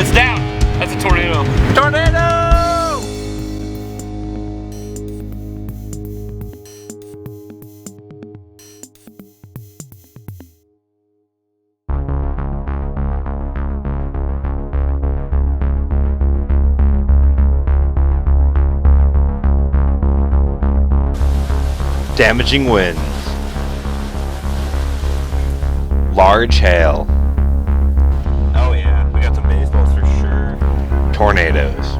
It's down. That's a tornado. Tornado! Damaging winds, large hail, Oh yeah, we got some baseballs for sure. tornadoes.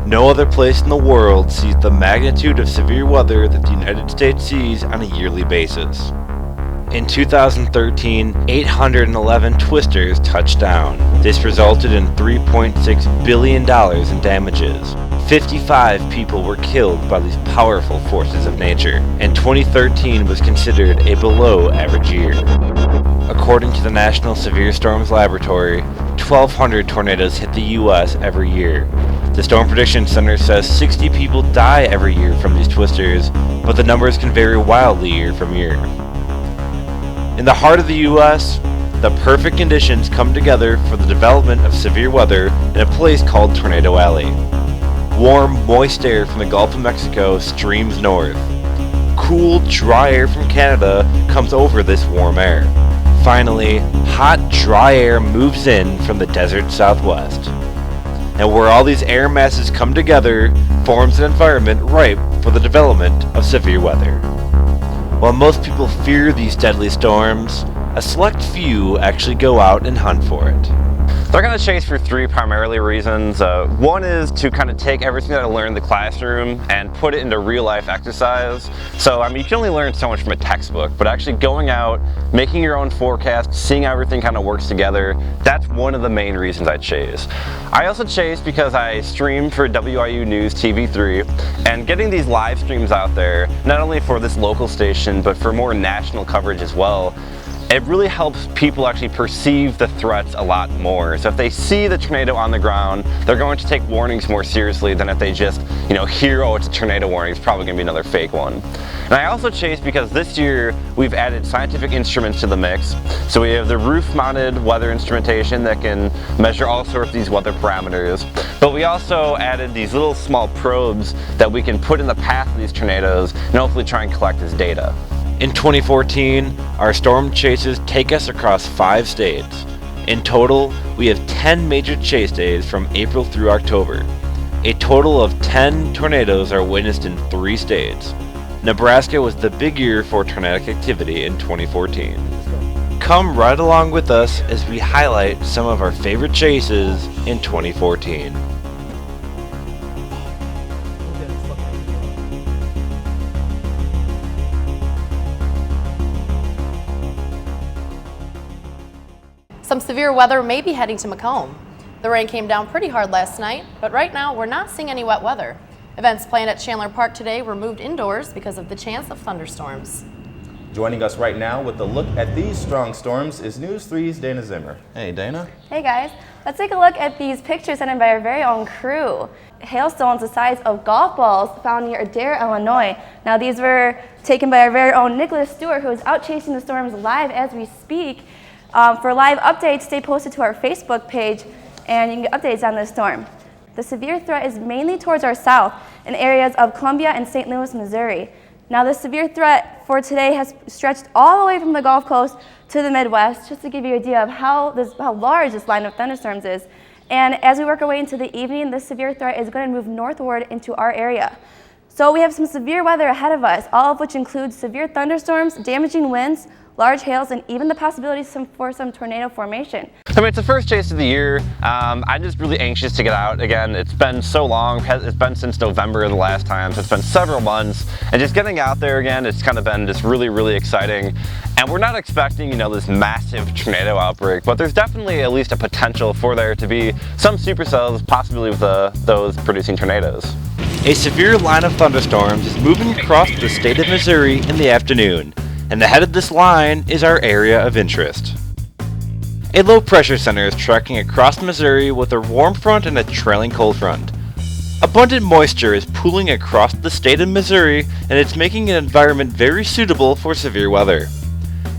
No other place in the world sees the magnitude of severe weather that the United States sees on a yearly basis. In 2013, 811 twisters touched down. This resulted in $3.6 billion in damages. 55 people were killed by these powerful forces of nature, and 2013 was considered a below-average year. According to the National Severe Storms Laboratory, 1,200 tornadoes hit the U.S. every year. The Storm Prediction Center says 60 people die every year from these twisters, but the numbers can vary wildly year from year. In the heart of the U.S., the perfect conditions come together for the development of severe weather in a place called Tornado Alley. Warm, moist air from the Gulf of Mexico streams north. Cool, dry air from Canada comes over this warm air. Finally, hot, dry air moves in from the desert southwest. And where all these air masses come together forms an environment ripe for the development of severe weather. While most people fear these deadly storms, a select few actually go out and hunt for it. They're going to chase for three primarily reasons. One is to kind of take everything that I learned in the classroom and put it into real life exercise. So, I mean, you can only learn so much from a textbook, but actually going out, making your own forecast, seeing how everything kind of works together, that's one of the main reasons I chase. I also chase because I stream for WIU News TV3, and getting these live streams out there, not only for this local station, but for more national coverage as well, it really helps people actually perceive the threats a lot more. So if they see the tornado on the ground, they're going to take warnings more seriously than if they just, hear, oh, it's a tornado warning, it's probably going to be another fake one. And I also chase because this year we've added scientific instruments to the mix. So we have the roof-mounted weather instrumentation that can measure all sorts of these weather parameters. But we also added these little small probes that we can put in the path of these tornadoes and hopefully try and collect this data. In 2014, our storm chases take us across 5 states. In total, we have 10 major chase days from April through October. A total of 10 tornadoes are witnessed in 3 states. Nebraska was the big year for tornadic activity in 2014. Come right along with us as we highlight some of our favorite chases in 2014. Some severe weather may be heading to Macomb. The rain came down pretty hard last night, but right now we're not seeing any wet weather. Events planned at Chandler Park today were moved indoors because of the chance of thunderstorms. Joining us right now with a look at these strong storms is News 3's Dana Zimmer. Hey, Dana. Hey guys, let's take a look at these pictures sent in by our very own crew. Hailstones the size of golf balls found near Adair, Illinois. Now these were taken by our very own Nicholas Stewart, who is out chasing the storms live as we speak. For live updates, stay posted to our Facebook page and you can get updates on this storm. The severe threat is mainly towards our south in areas of Columbia and St. Louis, Missouri. Now the severe threat for today has stretched all the way from the Gulf Coast to the Midwest, just to give you an idea of how large this line of thunderstorms is. And as we work our way into the evening, this severe threat is going to move northward into our area. So we have some severe weather ahead of us, all of which includes severe thunderstorms, damaging winds, large hails, and even the possibility for some tornado formation. I mean, it's the first chase of the year. I'm just really anxious to get out again. It's been so long. It's been since November the last time, so it's been several months. And just getting out there again, it's kind of been just really, really exciting. And we're not expecting, this massive tornado outbreak, but there's definitely at least a potential for there to be some supercells, possibly with those producing tornadoes. A severe line of thunderstorms is moving across the state of Missouri in the afternoon, and the head of this line is our area of interest. A low pressure center is tracking across Missouri with a warm front and a trailing cold front. Abundant moisture is pooling across the state of Missouri, and it's making an environment very suitable for severe weather.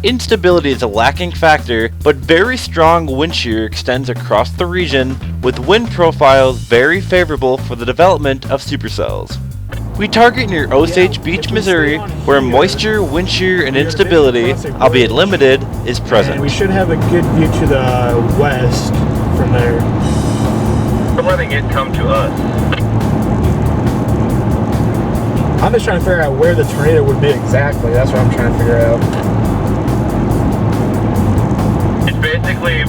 Instability is a lacking factor, but very strong wind shear extends across the region, with wind profiles very favorable for the development of supercells. We target near Osage Beach, Missouri, where moisture, wind shear, and instability, albeit limited, is present. And we should have a good view to the west from there. We're letting it come to us. I'm just trying to figure out where the tornado would be exactly. That's what I'm trying to figure out. It's basically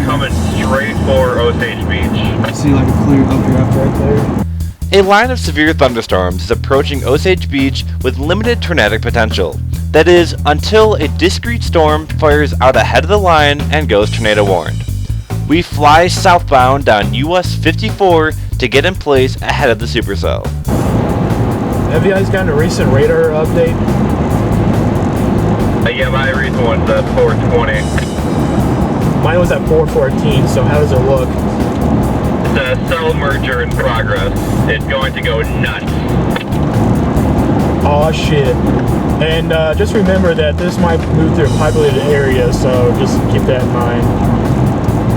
coming straight for Osage Beach. I see like a clear updraft right there. A line of severe thunderstorms is approaching Osage Beach with limited tornadic potential. That is, until a discrete storm fires out ahead of the line and goes tornado warned. We fly southbound down US 54 to get in place ahead of the supercell. Have you guys gotten a recent radar update? Yeah, my recent one's at 420. Mine was at 414, so how does it look? The cell merger in progress. It's going to go nuts. Oh shit. And just remember that this might move through a populated area, so just keep that in mind.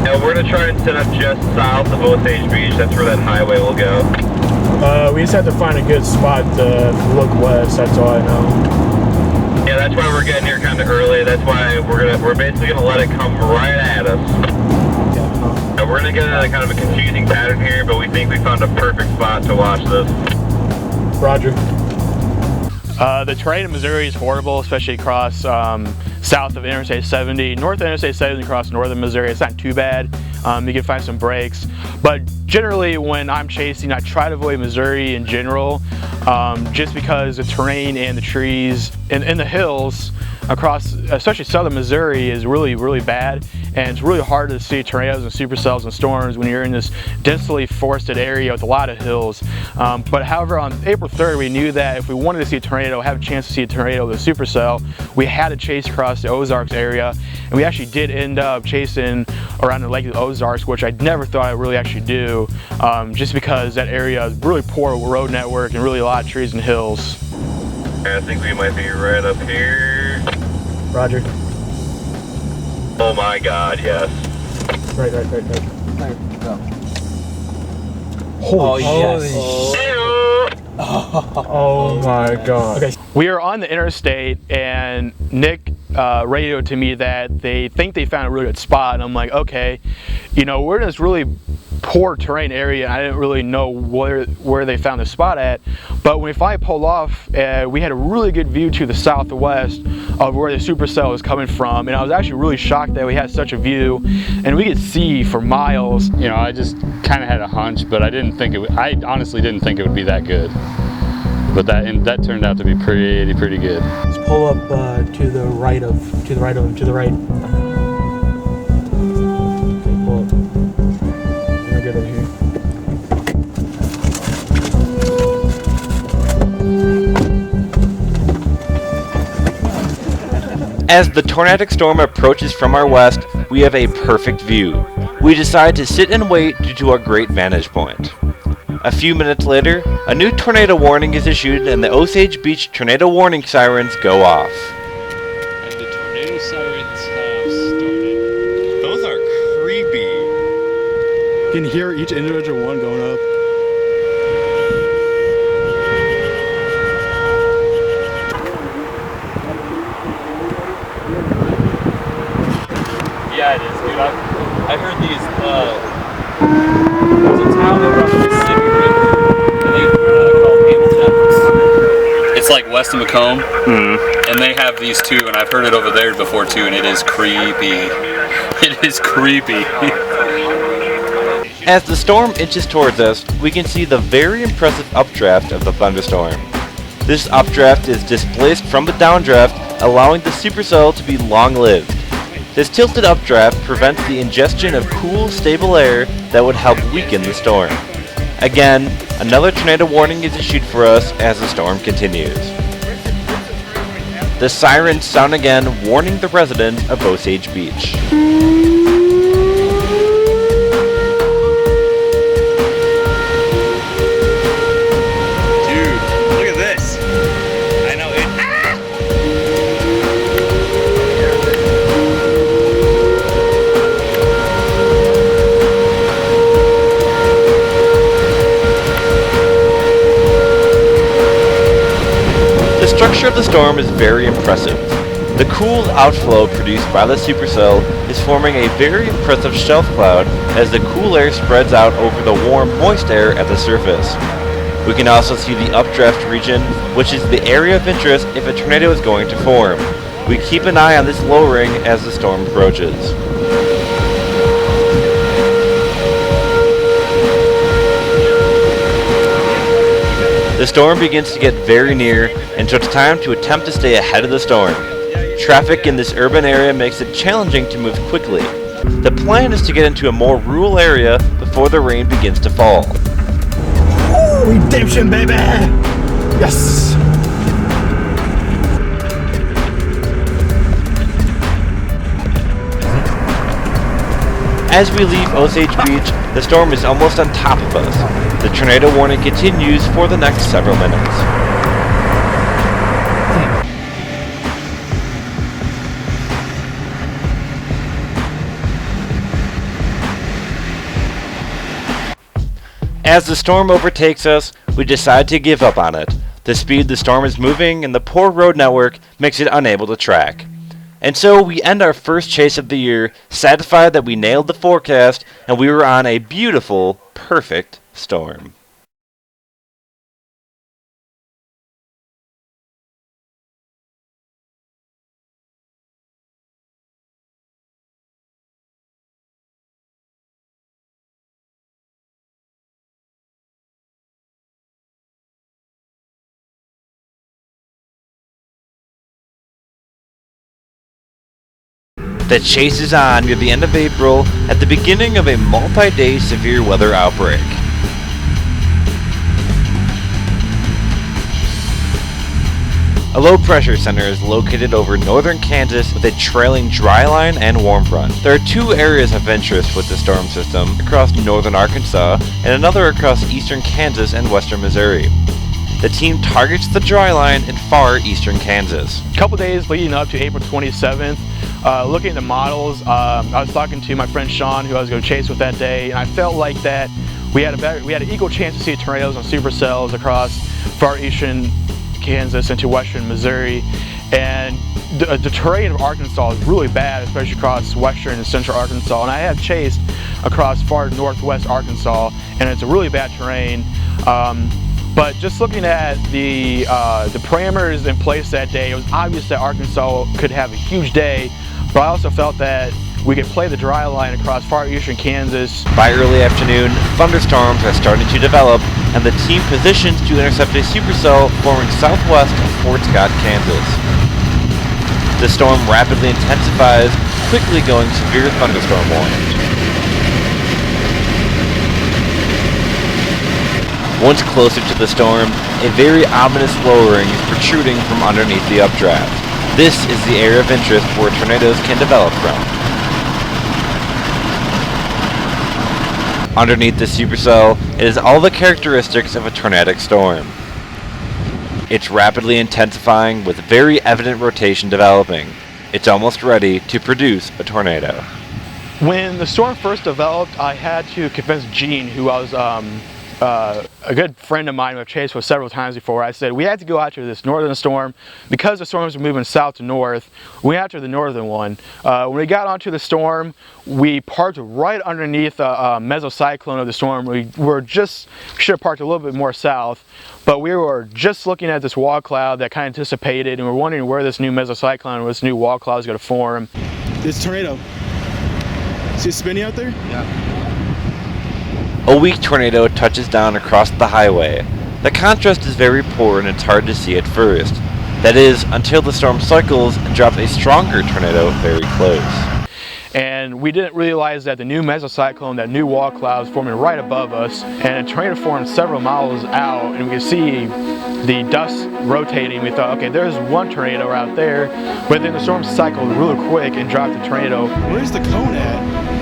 And we're going to try and set up just south of Osage Beach. That's where that highway will go. We just have to find a good spot to look west, that's all I know. Yeah, that's why we're getting here kind of early. That's why we're basically gonna let it come right at us. Yeah. And we're gonna get a kind of a confusing pattern here, but we think we found a perfect spot to watch this. Roger. The terrain in Missouri is horrible, especially across south of Interstate 70. North of Interstate 70 across northern Missouri, it's not too bad. You can find some breaks. But generally when I'm chasing, I try to avoid Missouri in general, just because the terrain and the trees and the hills across, especially southern Missouri, is really, really bad. And it's really hard to see tornadoes and supercells and storms when you're in this densely forested area with a lot of hills. But however, on April 3rd, we knew that if we wanted to see a tornado, have a chance to see a tornado with a supercell, we had to chase across the Ozarks area. And we actually did end up chasing around the Lake of the Ozarks, which I never thought I'd really actually do, just because that area is really poor road network and really a lot of trees and hills. I think we might be right up here. Roger. Oh my god, yes. Right. There we go. Holy shit. Oh my god. Okay. We are on the interstate and Nick radioed to me that they think they found a really good spot, and I'm like, okay, you know, we're in this really poor terrain area and I didn't really know where they found the spot at, but when we finally pulled off, we had a really good view to the southwest of where the supercell was coming from, and I was actually really shocked that we had such a view and we could see for miles. You know, I just kind of had a hunch, but I honestly didn't think it would be that good. But that turned out to be pretty good. Let's pull up to the right. Okay, pull up. We're good over here. As the tornadic storm approaches from our west, we have a perfect view. We decide to sit and wait due to our great vantage point. A few minutes later, a new tornado warning is issued and the Osage Beach tornado warning sirens go off. And the tornado sirens have started. Those are creepy. You can hear each individual one going up. Yeah, it is, dude. I heard these, there's a town over on the Mississippi River, and they called Hamilton. It's like west of Macomb, and they have these too, and I've heard it over there before too, and it is creepy. It is creepy. As the storm inches towards us, we can see the very impressive updraft of the thunderstorm. This updraft is displaced from the downdraft, allowing the supercell to be long-lived. This tilted updraft prevents the ingestion of cool, stable air that would help weaken the storm. Again, another tornado warning is issued for us as the storm continues. The sirens sound again, warning the residents of Osage Beach. structure of the storm is very impressive. The cool outflow produced by the supercell is forming a very impressive shelf cloud as the cool air spreads out over the warm, moist air at the surface. We can also see the updraft region, which is the area of interest if a tornado is going to form. We keep an eye on this lowering as the storm approaches. The storm begins to get very near, and so it's time to attempt to stay ahead of the storm. Traffic in this urban area makes it challenging to move quickly. The plan is to get into a more rural area before the rain begins to fall. Ooh, redemption, baby! Yes! As we leave Osage Beach, the storm is almost on top of us. The tornado warning continues for the next several minutes. As the storm overtakes us, we decide to give up on it. The speed the storm is moving and the poor road network makes it unable to track. And so we end our first chase of the year, satisfied that we nailed the forecast and we were on a beautiful, perfect storm. The chase is on near the end of April at the beginning of a multi-day severe weather outbreak. A low pressure center is located over northern Kansas with a trailing dry line and warm front. There are two areas of interest with the storm system, across northern Arkansas and another across eastern Kansas and western Missouri. The team targets the dry line in far eastern Kansas. A couple days leading up to April 27th, looking at the models, I was talking to my friend Sean, who I was going to chase with that day, and I felt like that we had an equal chance to see tornadoes on supercells across far eastern Kansas into western Missouri. And the terrain of Arkansas is really bad, especially across western and central Arkansas. And I have chased across far northwest Arkansas, and it's a really bad terrain. But just looking at the parameters in place that day, it was obvious that Arkansas could have a huge day, but I also felt that we could play the dry line across far eastern Kansas. By early afternoon, thunderstorms are starting to develop, and the team positions to intercept a supercell forming southwest of Fort Scott, Kansas. The storm rapidly intensifies, quickly going severe thunderstorm warnings. Once closer to the storm, a very ominous lowering is protruding from underneath the updraft. This is the area of interest where tornadoes can develop from. Underneath the supercell, it has all the characteristics of a tornadic storm. It's rapidly intensifying with very evident rotation developing. It's almost ready to produce a tornado. When the storm first developed, I had to convince Gene, who I was a good friend of mine who I've chased with several times before. I said we had to go after this northern storm because the storms were moving south to north. We went after the northern one. When we got onto the storm, we parked right underneath the mesocyclone of the storm. We should have parked a little bit more south, but we were just looking at this wall cloud that kind of dissipated, and we're wondering where this new mesocyclone, this new wall cloud is going to form. This tornado. See it spinning out there? Yeah. A weak tornado touches down across the highway. The contrast is very poor and it's hard to see at first. That is, until the storm cycles and drops a stronger tornado very close. And we didn't realize that the new mesocyclone, that new wall cloud, was forming right above us, and a tornado formed several miles out, and we could see the dust rotating. We thought, okay, there's one tornado out there, but then the storm cycled really quick and dropped the tornado. Where's the cone at?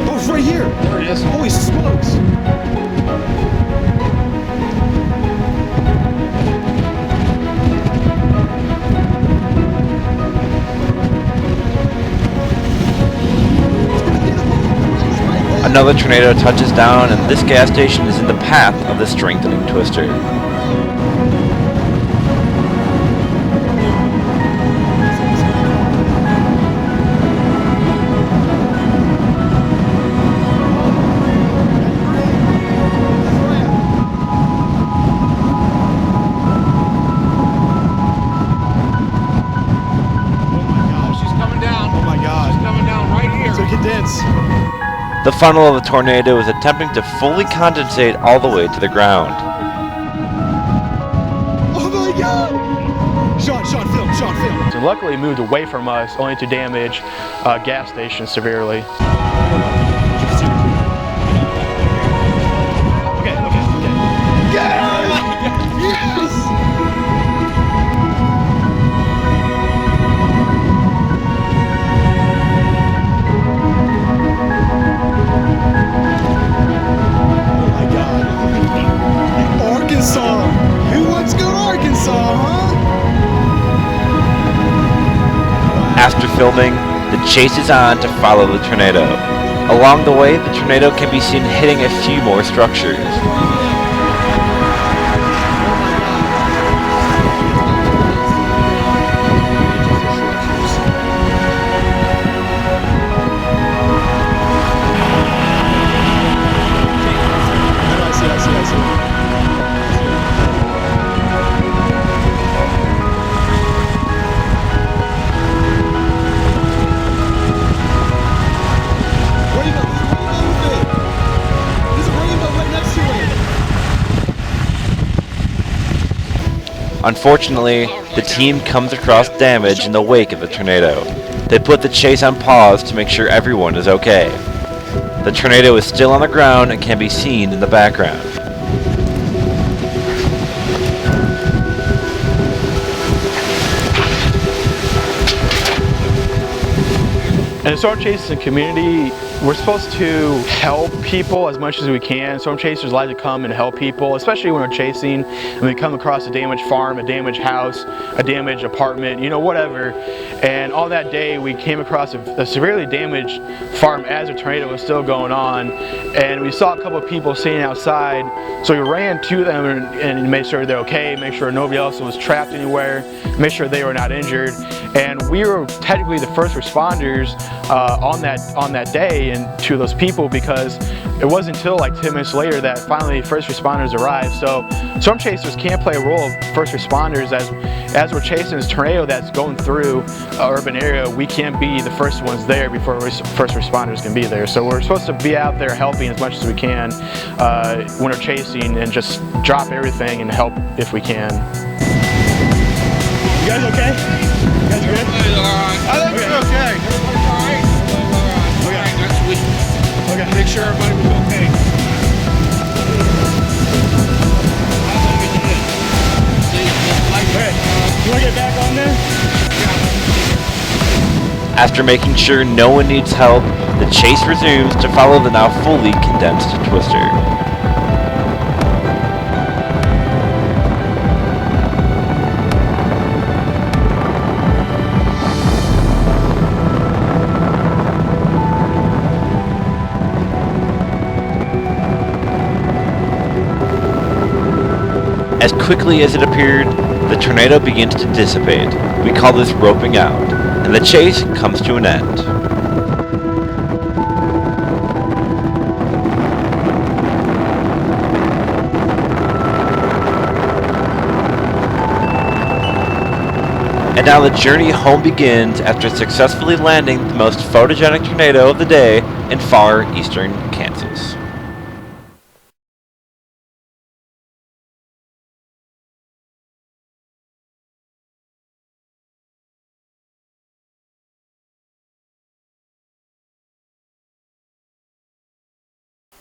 Oh, it's right here. There it is. Holy smokes. Another tornado touches down, and this gas station is in the path of the strengthening twister. The funnel of the tornado is attempting to fully condensate all the way to the ground. Oh my God! Sean, film. So luckily, it moved away from us, only to damage gas stations severely. Arkansas! Who wants to go to Arkansas, huh? After filming, the chase is on to follow the tornado. Along the way, the tornado can be seen hitting a few more structures. Unfortunately, the team comes across damage in the wake of the tornado. They put the chase on pause to make sure everyone is okay. The tornado is still on the ground and can be seen in the background. In the storm chasing community, we're supposed to help people as much as we can. Storm chasers like to come and help people, especially when we're chasing and we come across a damaged farm, a damaged house, a damaged apartment, you know, whatever. And on that day, we came across a severely damaged farm as a tornado was still going on. And we saw a couple of people sitting outside, so we ran to them and made sure they're okay, make sure nobody else was trapped anywhere, make sure they were not injured. And we were technically the first responders on that day and to those people, because it wasn't until like 10 minutes later that finally first responders arrived. So storm chasers can't play a role of first responders as we're chasing this tornado that's going through an urban area. We can't be the first ones there before first responders can be there. So we're supposed to be out there helping as much as we can when we're chasing, and just drop everything and help if we can. You guys okay? You guys good? I think we're okay. Everybody's all right? Okay, that's sweet. Okay, make sure everybody was okay. Okay, you want to get back on there? After making sure no one needs help, the chase resumes to follow the now fully condensed Twister. As quickly as it appeared, the tornado begins to dissipate. We call this roping out, and the chase comes to an end. And now the journey home begins after successfully landing the most photogenic tornado of the day in far eastern Kansas.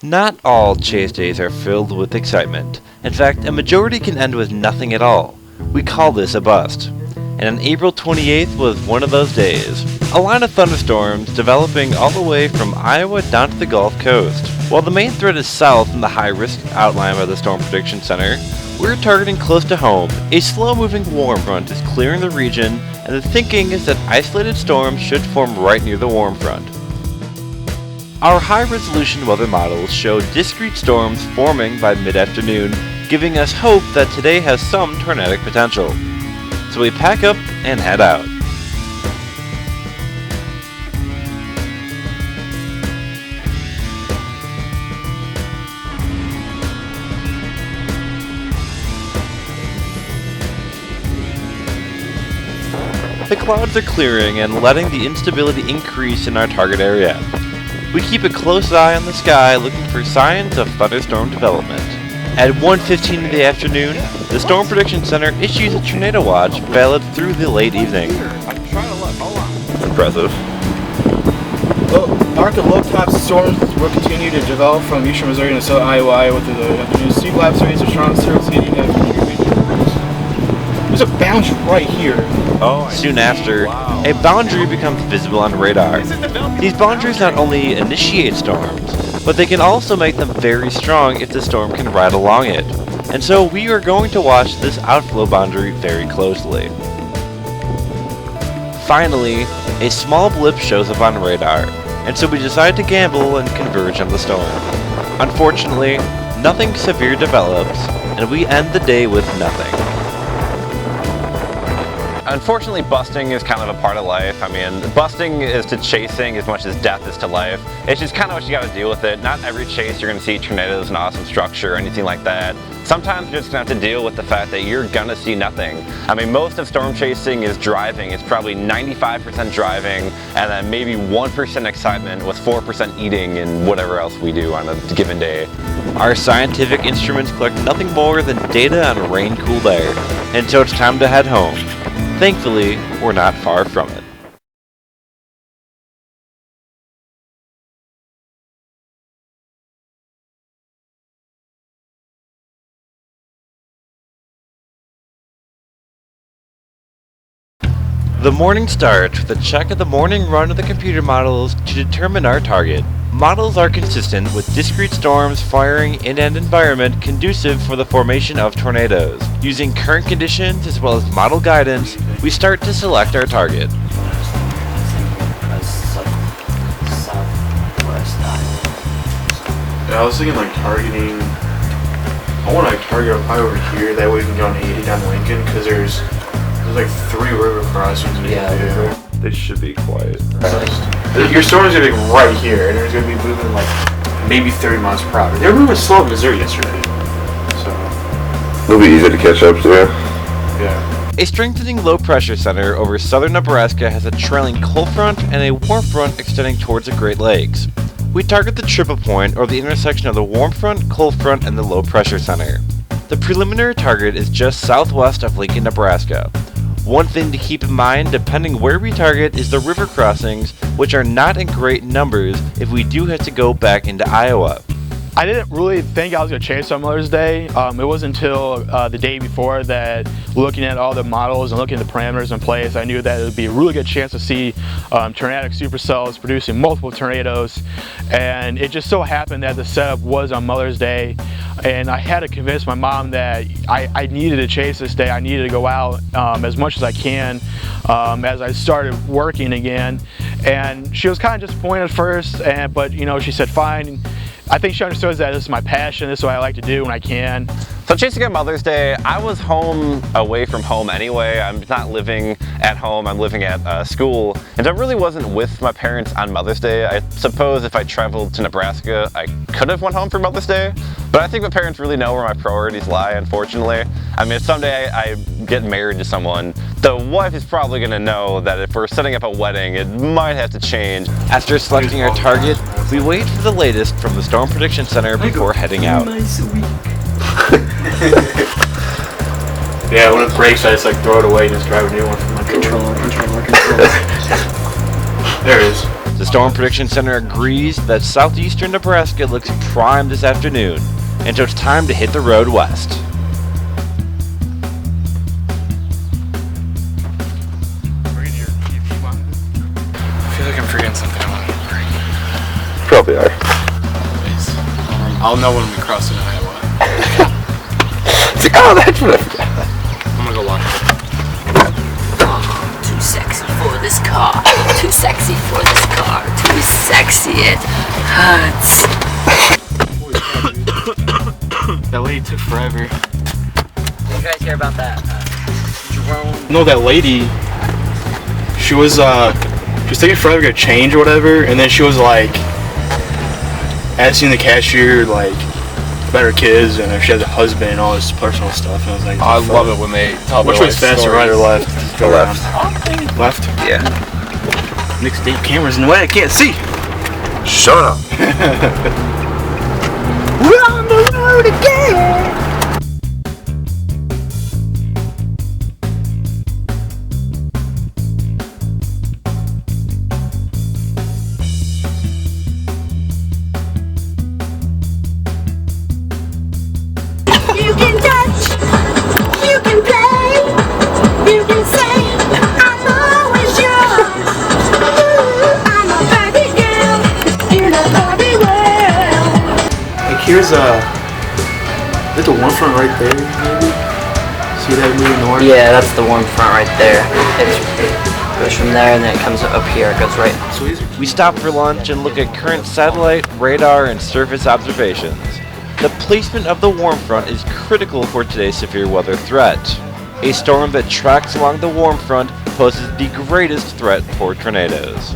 Not all chase days are filled with excitement. In fact, a majority can end with nothing at all. We call this a bust. And on April 28th was one of those days. A line of thunderstorms developing all the way from Iowa down to the Gulf Coast. While the main threat is south in the high-risk outline by the Storm Prediction Center, we're targeting close to home. A slow-moving warm front is clearing the region, and the thinking is that isolated storms should form right near the warm front. Our high-resolution weather models show discrete storms forming by mid-afternoon, giving us hope that today has some tornadic potential. So we pack up and head out. The clouds are clearing and letting the instability increase in our target area. we keep a close eye on the sky looking for signs of thunderstorm development. At 1:15 in the afternoon, the Storm Prediction Center issues a tornado watch valid through the late evening. I'm trying to look. Hold on. Impressive. Arc of low-top storms will continue to develop from eastern Missouri to southern Iowa through the afternoon. Sea flaps raise a strong surface heating. There's a boundary right here. Soon after, a boundary becomes visible on radar. These boundaries not only initiate storms, but they can also make them very strong if the storm can ride along it. And so we are going to watch this outflow boundary very closely. Finally, a small blip shows up on radar, and so we decide to gamble and converge on the storm. Unfortunately, nothing severe develops, and we end the day with nothing. Unfortunately, busting is kind of a part of life. I mean, busting is to chasing as much as death is to life. It's just kind of what you got to deal with it. Not every chase you're going to see tornadoes and awesome structure or anything like that. Sometimes you're just going to have to deal with the fact that you're going to see nothing. I mean, most of storm chasing is driving. It's probably 95% driving and then maybe 1% excitement with 4% eating and whatever else we do on a given day. Our scientific instruments collect nothing more than data on rain-cooled air, and so it's time to head home. Thankfully, we're not far from it. The morning starts with a check of the morning run of the computer models to determine our target. Models are consistent with discrete storms firing in an environment conducive for the formation of tornadoes. Using current conditions as well as model guidance, we start to select our target. Yeah, I was thinking like targeting. I want to target probably over here. That way we can go on 80 down Lincoln because there's like 3 river crossings. They should be quiet. Your storm's gonna be right here, and there's gonna be moving like maybe 30 miles per hour. They were moving slow in Missouri yesterday, so It'll be easy to catch up to. Yeah. A strengthening low-pressure center over southern Nebraska has a trailing cold front and a warm front extending towards the Great Lakes. We target the triple point, or the intersection of the warm front, cold front, and the low-pressure center. The preliminary target is just southwest of Lincoln, Nebraska. One thing to keep in mind, depending where we target, is the river crossings, which are not in great numbers if we do have to go back into Iowa. I didn't really think I was going to chase on Mother's Day. It wasn't until the day before that, looking at all the models and looking at the parameters in place, I knew that it would be a really good chance to see tornadic supercells producing multiple tornadoes. And it just so happened that the setup was on Mother's Day, and I had to convince my mom that I needed to chase this day. I needed to go out as much as I can as I started working again. And she was kind of disappointed at first, but you know, she said fine. I think she understood that this is my passion, this is what I like to do when I can. So chasing on Mother's Day, I was home away from home anyway. I'm not living at home, I'm living at school. And I really wasn't with my parents on Mother's Day. I suppose if I traveled to Nebraska, I could have went home for Mother's Day. But I think my parents really know where my priorities lie, unfortunately. I mean, if someday I get married to someone, the wife is probably gonna know that if we're setting up a wedding, it might have to change. After selecting our target, we wait for the latest from the Storm Prediction Center before heading out. Yeah, when it breaks, I just like throw it away and just drive a new one from my controller. There it is. The Storm Prediction Center agrees that southeastern Nebraska looks prime this afternoon, and so it's time to hit the road west. I feel like I'm forgetting something I want to bring. Probably are. I'll know when we cross into Iowa. It's like, oh, that's what I forgot. I'm gonna go lock it. Too sexy for this car. Too sexy for this car. Too sexy it hurts. That lady took forever. Did you guys hear about that? Drone. No, that lady. She was taking forever to get change or whatever, and then she was like asking the cashier like about her kids and if she has a husband and all this personal stuff. And I was like, I love it when they tell me. Which one's faster, right or left? Go left. Left? Yeah. Nick's damn camera's in the way, I can't see. Shut up. We're on the road again. You can touch, you can play, you can say, I'm always yours. Ooh, I'm a Barbie girl in a Barbie world. Like here's the one front right there, maybe? See that moving north? Yeah, that's the warm front right there. It goes from there and then it comes up here. It goes right. We stop for lunch and look at current satellite, radar, and surface observations. The placement of the warm front is critical for today's severe weather threat. A storm that tracks along the warm front poses the greatest threat for tornadoes.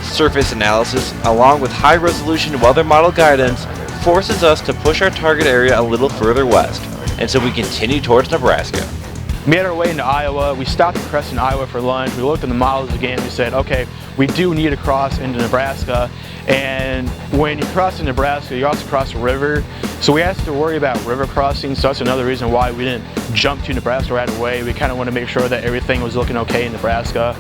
Surface analysis, along with high-resolution weather model guidance, forces us to push our target area a little further west, and so we continue towards Nebraska. We made our way into Iowa. We stopped in Creston, Iowa for lunch. We looked at the models again. We said, okay, we do need to cross into Nebraska. And when you cross into Nebraska, you also cross a river. So we have to worry about river crossing. So that's another reason why we didn't jump to Nebraska right away. We kind of want to make sure that everything was looking okay in Nebraska.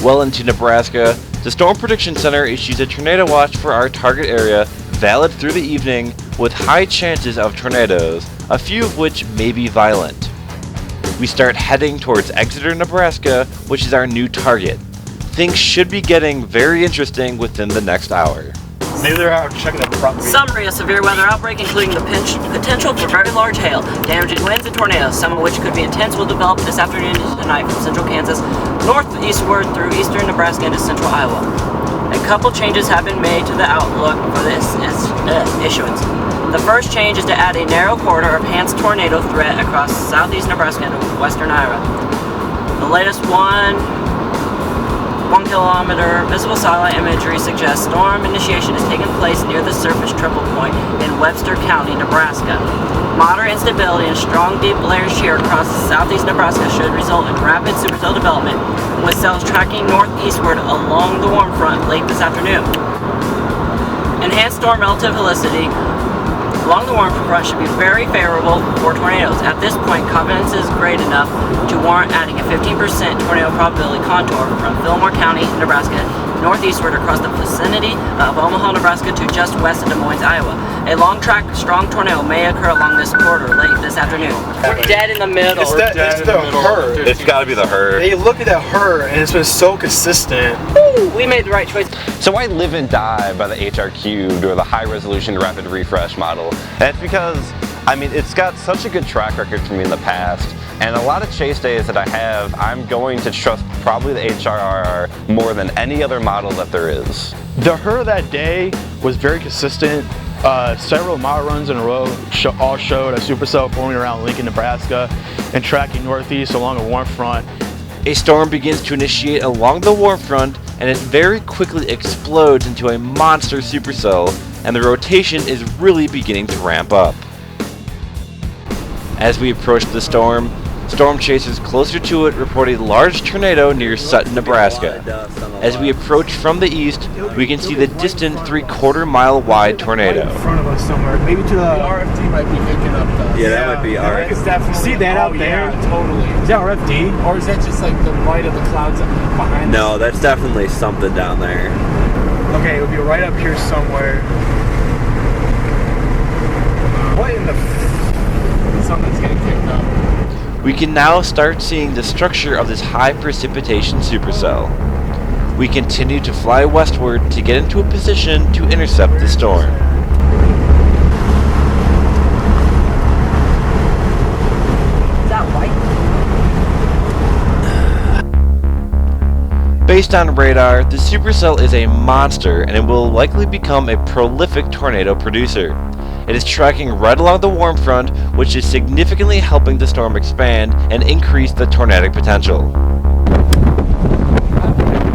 Well into Nebraska, the Storm Prediction Center issues a tornado watch for our target area, valid through the evening, with high chances of tornadoes, a few of which may be violent. We start heading towards Exeter, Nebraska, which is our new target. Things should be getting very interesting within the next hour. Maybe they're out checking the property. Summary: a severe weather outbreak, including the potential for very large hail, damaging winds and tornadoes, some of which could be intense, will develop this afternoon into tonight from central Kansas northeastward through eastern Nebraska into central Iowa. A couple changes have been made to the outlook for this issuance. The first change is to add a narrow corridor of enhanced tornado threat across southeast Nebraska into western Iowa. The latest 1 kilometer visible satellite imagery suggests storm initiation is taking place near the surface triple point in Webster County, Nebraska. Moderate instability and strong deep layer shear across southeast Nebraska should result in rapid supercell development, with cells tracking northeastward along the warm front late this afternoon. Enhanced storm relative helicity along the warm front should be very favorable for tornadoes. At this point, confidence is great enough to warrant adding a 15% tornado probability contour from Fillmore County, Nebraska, northeastward across the vicinity of Omaha, Nebraska to just west of Des Moines, Iowa. A long-track, strong tornado may occur along this corridor late this afternoon. We're dead in the middle. It's the her. It's got to be the her. They look at that her, and it's been so consistent. Woo, we made the right choice. So I live and die by the HR cubed or the high resolution rapid refresh model. That's because, I mean, it's got such a good track record for me in the past, and a lot of chase days that I have, I'm going to trust probably the HRR more than any other model that there is. The her that day was very consistent. Several mile runs in a row all showed a supercell forming around Lincoln, Nebraska, and tracking northeast along a warm front. A storm begins to initiate along the warm front, and it very quickly explodes into a monster supercell, and the rotation is really beginning to ramp up. As we approach the storm chasers closer to it report a large tornado near Sutton, Nebraska. As we approach from the east, we can see the distant 3/4 mile wide tornado. In front of us somewhere, maybe to the RFD might be picking up the... Yeah, that might be RFD. It's definitely, see that out there? Yeah, totally. Is that RFD? Or is that just like the light of the clouds behind us? No, that's definitely something down there. Okay, it would be right up here somewhere. What in the Something's getting kicked up. We can now start seeing the structure of this high precipitation supercell. We continue to fly westward to get into a position to intercept the storm. Is that white? Based Based on radar, the supercell is a monster and it will likely become a prolific tornado producer. It is tracking right along the warm front, which is significantly helping the storm expand and increase the tornadic potential.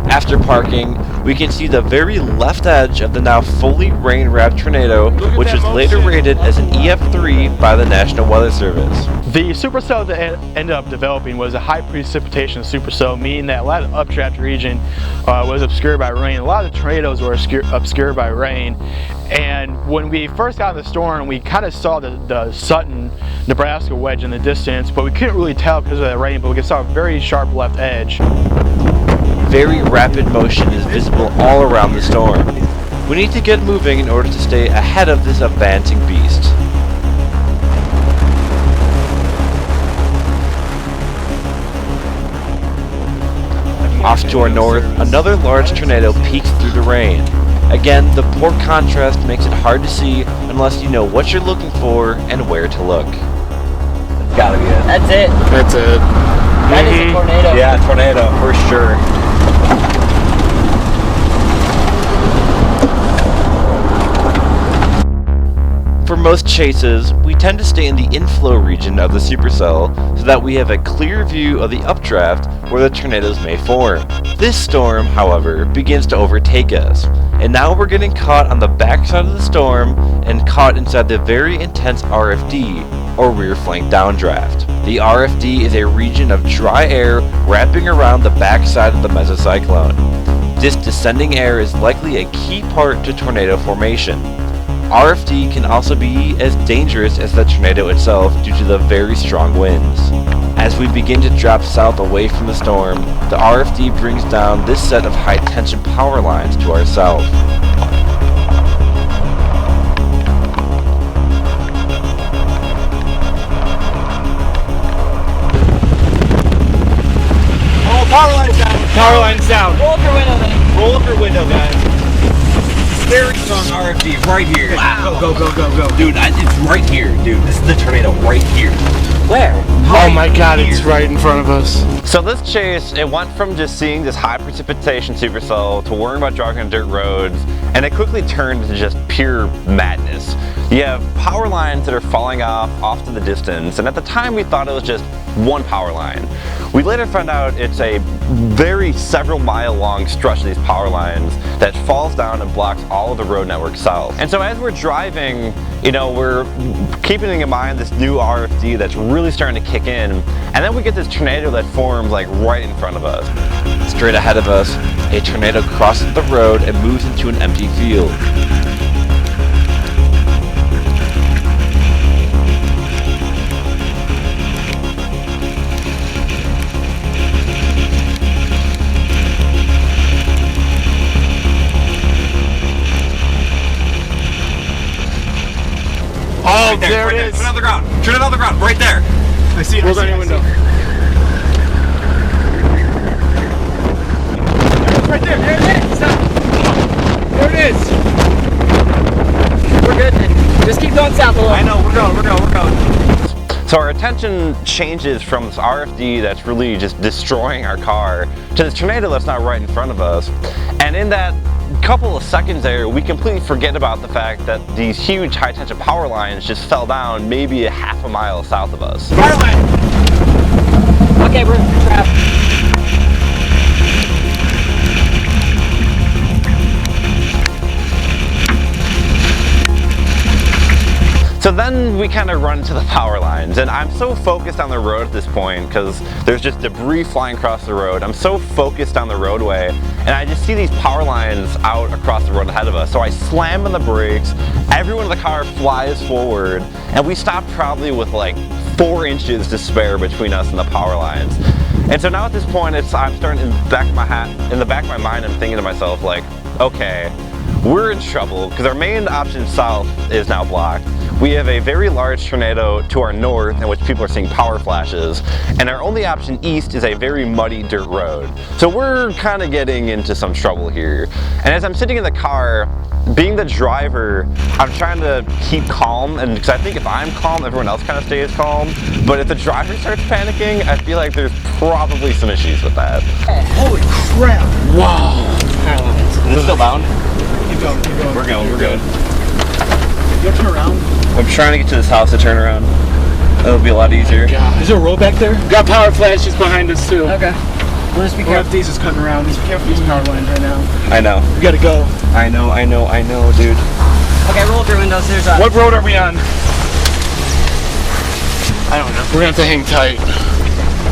After parking, we can see the very left edge of the now fully rain-wrapped tornado, which was later rated as an EF3 by the National Weather Service. The supercell that ended up developing was a high precipitation supercell, meaning that a lot of the updraft region was obscured by rain. A lot of the tornadoes were obscured by rain. And when we first got in the storm, we kind of saw the Sutton, Nebraska wedge in the distance, but we couldn't really tell because of the rain, but we saw a very sharp left edge. Very rapid motion is visible all around the storm. We need to get moving in order to stay ahead of this advancing beast. Off to our north, another large tornado peeks through the rain. Again, the poor contrast makes it hard to see unless you know what you're looking for and where to look. That's gotta be it. That's it. That's it. That is a tornado. Yeah, tornado, for sure. For most chases, we tend to stay in the inflow region of the supercell so that we have a clear view of the updraft where the tornadoes may form. This storm, however, begins to overtake us, and now we're getting caught on the backside of the storm and caught inside the very intense RFD, or rear flank downdraft. The RFD is a region of dry air wrapping around the backside of the mesocyclone. This descending air is likely a key part to tornado formation. RFD can also be as dangerous as the tornado itself due to the very strong winds. As we begin to drop south away from the storm, the RFD brings down this set of high-tension power lines to our south. Oh, power line's down. Power line's down. Roll up your window then. Roll up your window, guys. Very strong RFD right here. Wow. Go, go, go, go, go. Dude, it's right here, dude. This is the tornado right here. Where? Oh my god, it's right in front of us. So this chase, it went from just seeing this high precipitation supercell to worrying about driving on dirt roads, and it quickly turned into just pure madness. You have power lines that are falling off to the distance, and at the time we thought it was just one power line. We later found out it's a very several mile long stretch of these power lines that falls down and blocks all of the road network south. And so as we're driving, you know, we're keeping in mind this new RFD that's really starting to kick in, and then we get this tornado that forms like right in front of us. Straight ahead of us, a tornado crosses the road and moves into an empty field. Oh, Right there right it is. Turn it on the ground. Turn it on the ground. Right there. I see it. Roll down your window. Right there. There it is. Stop. There it is. We're good then. Just keep going south a little. I know. We're going. So our attention changes from this RFD that's really just destroying our car to this tornado that's not right in front of us. And in that couple of seconds there, we completely forget about the fact that these huge high tension power lines just fell down maybe a half a mile south of us. Fire line. Okay, we're trapped. So then we kind of run to the power lines, and I'm so focused on the road at this point because there's just debris flying across the road. I'm so focused on the roadway, and I just see these power lines out across the road ahead of us. So I slam on the brakes, everyone in the car flies forward, and we stop probably with like 4 inches to spare between us and the power lines. And so now at this point, I'm starting in the back of my mind, I'm thinking to myself like, okay, we're in trouble because our main option south is now blocked. we have a very large tornado to our north in which people are seeing power flashes, and our only option east is a very muddy dirt road. So we're kind of getting into some trouble here. And as I'm sitting in the car, being the driver, I'm trying to keep calm, and because I think if I'm calm, everyone else kind of stays calm. But if the driver starts panicking, I feel like there's probably some issues with that. Holy crap! Wow! Is it still bound? Keep going, keep going. We're going, we're good. You have to turn around? I'm trying to get to this house to turn around. It'll be a lot easier. Is there a road back there? Got power flashes behind us too. Okay. We'll just be careful. RFD's is cutting around. Just be careful with these power lines right now. I know. We gotta go. I know, dude. Okay, roll up your windows. There's What road are we on? I don't know. We're gonna have to hang tight.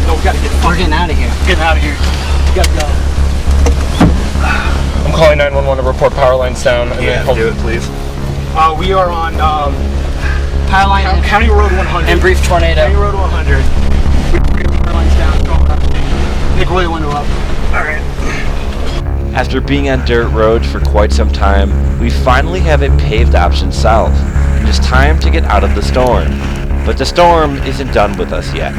No, we gotta get. We're getting out of here. Getting out of here. We gotta go. I'm calling 911 to report power lines down. And Yeah, then do it, please. We are on Power line County Road 100. and brief tornado. County Road 100. We bring the power lines down. Go up. Nick, roll your window up. All right. After being on dirt roads for quite some time, we finally have a paved option south, and it's time to get out of the storm. But the storm isn't done with us yet.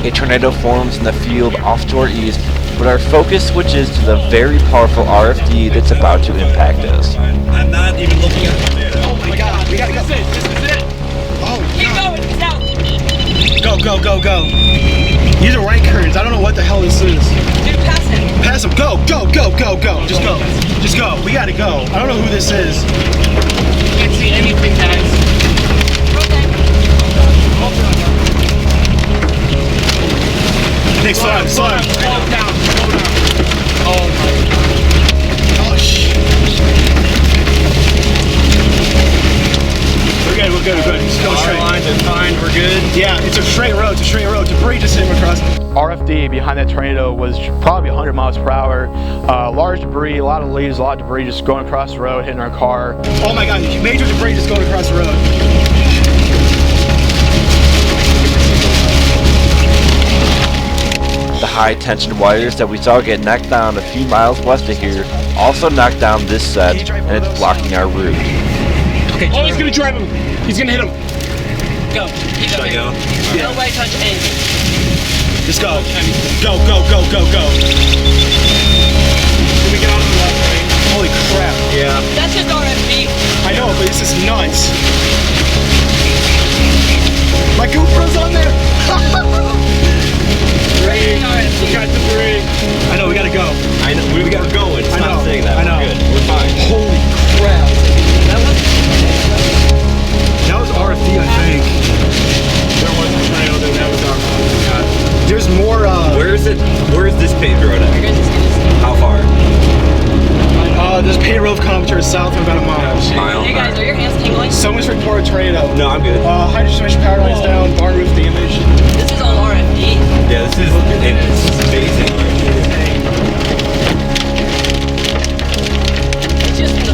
A tornado forms in the field off to our east, but our focus switches to the very powerful RFD that's about to impact us. I'm not even looking at the tornado. Oh my God, we gotta go. This is it. Oh, Keep going, he's out. Go, go, go, go. These are right currents. I don't know what the hell this is. Dude, pass him. Pass him. Go, go, go, go, go. Just go. Just go. We gotta go. I don't know who this is. Can't see anything, guys. Nick, slow down, slow down. Slow down. Oh my. Oh shit. We're good, we're good, we're good. Just go straight. Lines are fine, we're good. Yeah, it's a straight road, it's a straight road. Debris just hit across. RFD behind that tornado was probably 100 miles per hour. Large debris, a lot of leaves, a lot of debris just going across the road, hitting our car. Oh my God, major debris just going across the road. The high tension wires that we saw get knocked down a few miles west of here also knocked down this set, and it's blocking our route. Okay, oh, he's gonna drive him. He's gonna hit him. Go. Should I go? Yeah. Nobody touch anything. Just go. Go, go, go, go, go. Can we get on the left lane? Holy crap. Yeah. That's just RFD. I know, but this is nuts. My GoPro's on there. Right RFD. We got debris. I know, we gotta go. I know, we're going. It's I know. not saying that. I know. We're good. We're fine. Holy crap. That was RFD, I think. There was a tornado, then that was our. There's more. Where is it? Where is this paved road at? How far? There's paved road kilometers south of about a mile. Hey guys, are your hands tingling? Someone's reported tornado. No, I'm good. High distribution power lines down, barn roof damage. This is all RFD. Yeah, this is amazing. It's just in the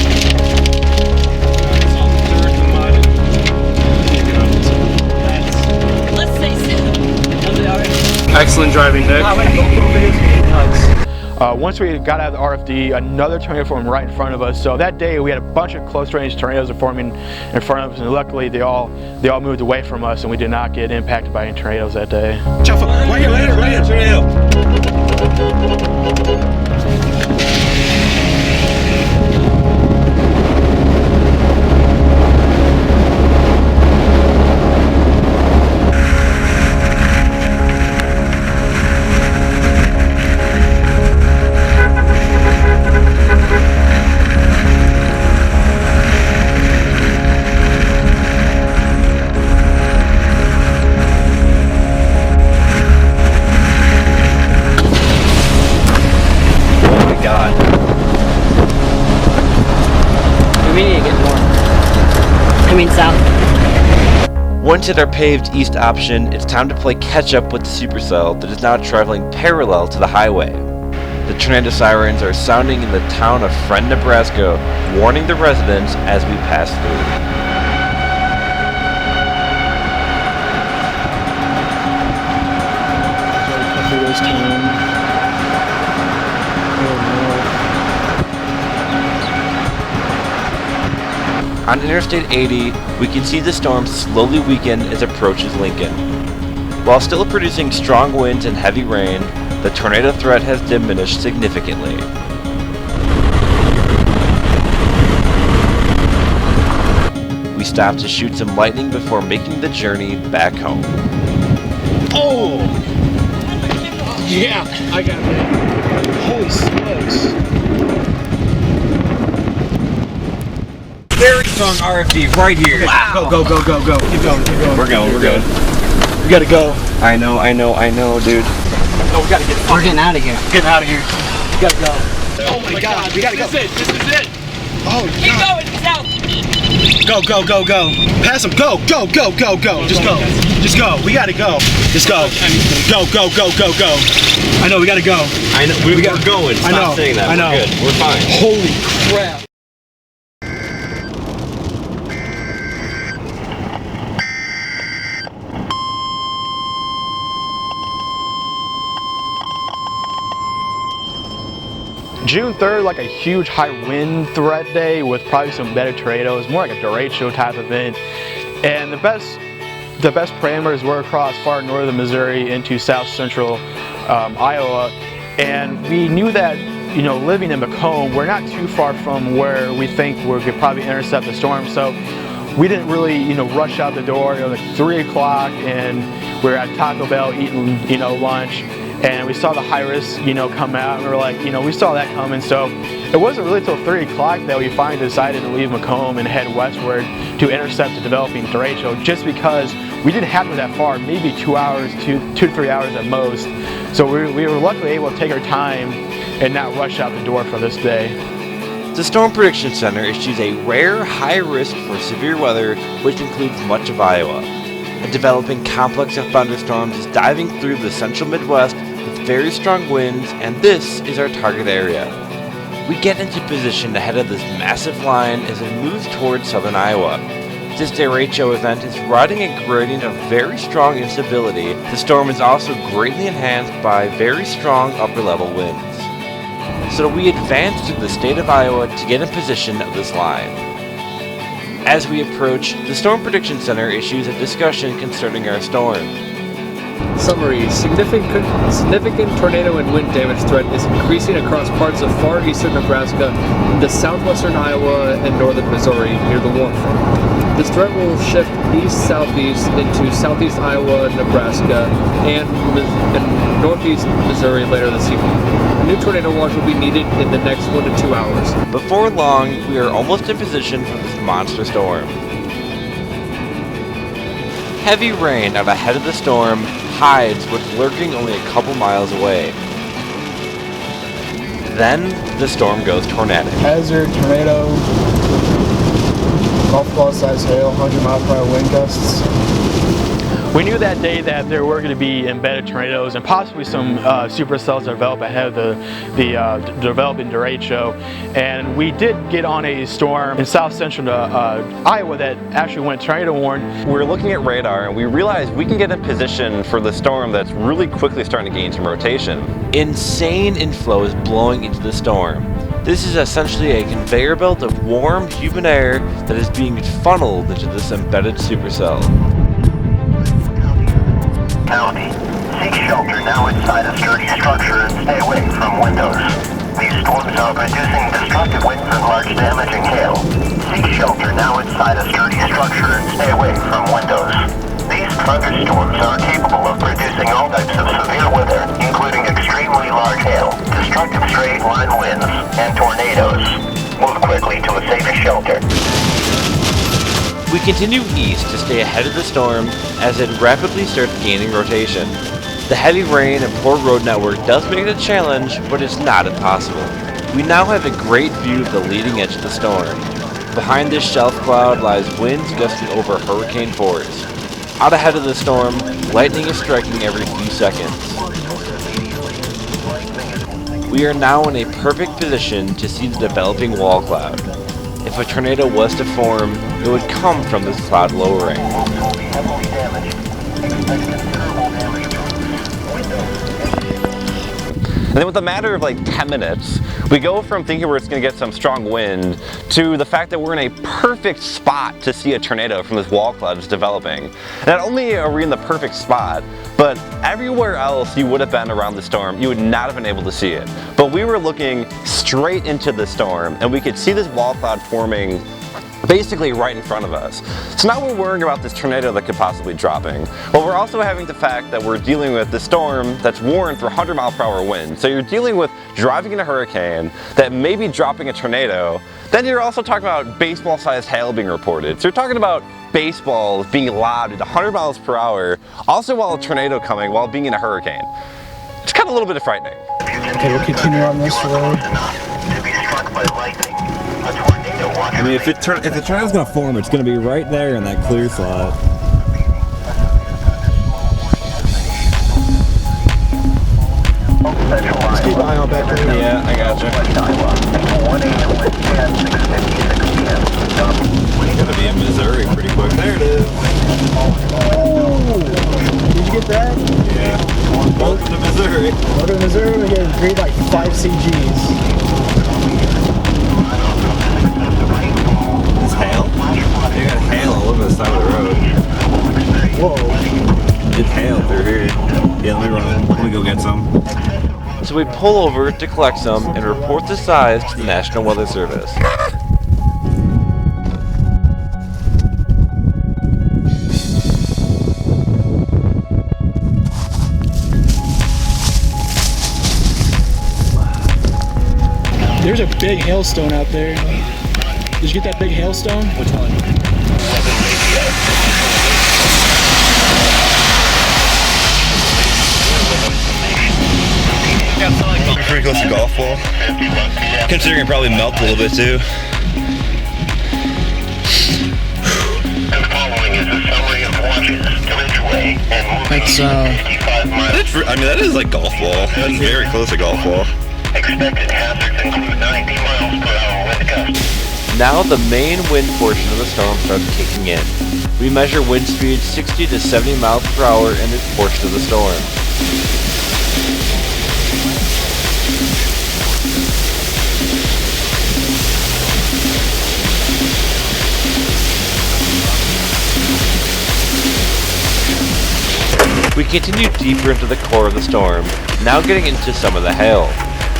let's say sit. Excellent driving, Nick. Once we got out of the RFD, another tornado formed right in front of us. So that day we had a bunch of close range tornadoes forming in front of us, and luckily they all moved away from us, and we did not get impacted by any tornadoes that day. Right here, tornado. South. Once at our paved east option, it's time to play catch up with the supercell that is now traveling parallel to the highway. The tornado sirens are sounding in the town of Friend, Nebraska, warning the residents as we pass through. On Interstate 80, we can see the storm slowly weaken as it approaches Lincoln. While still producing strong winds and heavy rain, the tornado threat has diminished significantly. We stopped to shoot some lightning before making the journey back home. Oh! Yeah, I got it. Holy smokes. Very strong RFD right here. Okay, wow. Go. Keep going. We're going. We gotta go. I know, dude. No, we gotta get. We're getting out of here. Getting out of here. We gotta go. Oh my God, we gotta go. This is it. Oh, Keep going, south. Go. Pass him. Go. Just go. We gotta go. Just go. Go. I know, we gotta go. I know, we're going. Stop saying that. I know. We're good. We're fine. Holy crap. June 3rd, like a huge high wind threat day with probably some embedded tornadoes, more like a derecho type event. And the best parameters were across far northern Missouri into south central Iowa. And we knew that, living in Macomb, we're not too far from where we think we could probably intercept the storm. So we didn't really, rush out the door. It was like 3 o'clock and we were at Taco Bell eating, lunch. And we saw the high risk, come out, and we were like, we saw that coming. So it wasn't really till 3 o'clock that we finally decided to leave Macomb and head westward to intercept the developing derecho, just because we didn't have to go that far, maybe 2 hours, 2 to 3 hours at most. So we were luckily able to take our time and not rush out the door for this day. The Storm Prediction Center issues a rare high risk for severe weather, which includes much of Iowa. A developing complex of thunderstorms is diving through the central Midwest with very strong winds, and this is our target area. We get into position ahead of this massive line as it moves towards southern Iowa. This derecho event is riding a gradient of very strong instability. The storm is also greatly enhanced by very strong upper-level winds. So we advance through the state of Iowa to get in position of this line. As we approach, the Storm Prediction Center issues a discussion concerning our storm. Summary: significant tornado and wind damage threat is increasing across parts of far eastern Nebraska into southwestern Iowa and northern Missouri near the warm front. This threat will shift east-southeast into southeast Iowa, Nebraska, and northeast Missouri later this evening. A new tornado watch will be needed in the next 1 to 2 hours. Before long, we are almost in position for this monster storm. Heavy rain out ahead of the storm hides what's lurking only a couple miles away. Then, the storm goes tornadic. Hazard, tornado, golf ball size hail, 100-mile-per-hour wind gusts. We knew that day that there were going to be embedded tornadoes and possibly some supercells develop ahead of the developing derecho. And we did get on a storm in south central Iowa that actually went tornado warned. We were looking at radar and we realized we can get in position for the storm that's really quickly starting to gain some rotation. Insane inflow is blowing into the storm. This is essentially a conveyor belt of warm, humid air that is being funneled into this embedded supercell. County. Seek shelter now inside a sturdy structure and stay away from windows. These storms are producing destructive winds and large damaging hail. Seek shelter now inside a sturdy structure and stay away from windows. These thunderstorms are capable of producing all types of severe weather, including extremely large hail, destructive straight line winds, and tornadoes. Move quickly to a safe shelter. We continue east to stay ahead of the storm as it rapidly starts gaining rotation. The heavy rain and poor road network does make it a challenge, but it's not impossible. We now have a great view of the leading edge of the storm. Behind this shelf cloud lies winds gusting over hurricane force. Out ahead of the storm, lightning is striking every few seconds. We are now in a perfect position to see the developing wall cloud. If a tornado was to form, it would come from this cloud lowering. And then with a matter of like 10 minutes, We go from thinking we're just going to get some strong wind to the fact that we're in a perfect spot to see a tornado from this wall cloud that's developing. Not only are we in the perfect spot, but everywhere else you would have been around the storm, you would not have been able to see it. But we were looking straight into the storm, and we could see this wall cloud forming basically right in front of us. So now we're worrying about this tornado that could possibly dropping. Well, we're also having the fact that we're dealing with the storm that's warned for 100-mile-per-hour winds. So you're dealing with driving in a hurricane that may be dropping a tornado. Then you're also talking about baseball-sized hail being reported. So you're talking about baseballs being lobbed at 100 miles per hour, also while a tornado coming while being in a hurricane. It's kind of a little bit frightening. Okay, we'll continue on this road. I mean, if the tornado's gonna form, it's gonna be right there in that clear slot. Just keep an eye on back there. Yeah, I gotcha. It's gonna be in Missouri pretty quick. There it is. Oh! Did you get that? Yeah. Welcome to Missouri. Welcome to Missouri. We get grade like 5 CGs. It's hail? You got hail all over the side of the road. Whoa. It's hail through here. Yeah, let me run. Let me go get some. So we pull over to collect some and report the size to the National Weather Service. There's a big hailstone out there. Did you get that big hailstone? Which one? Pretty close to golf ball. Considering it probably melt a little bit too. That's I mean, that is like golf ball. That's very close to golf ball. Expected hazards include 90 miles per hour wind gusts. Now the main wind portion of the storm starts kicking in. We measure wind speed 60 to 70 miles per hour in this portion of the storm. We continue deeper into the core of the storm, now getting into some of the hail.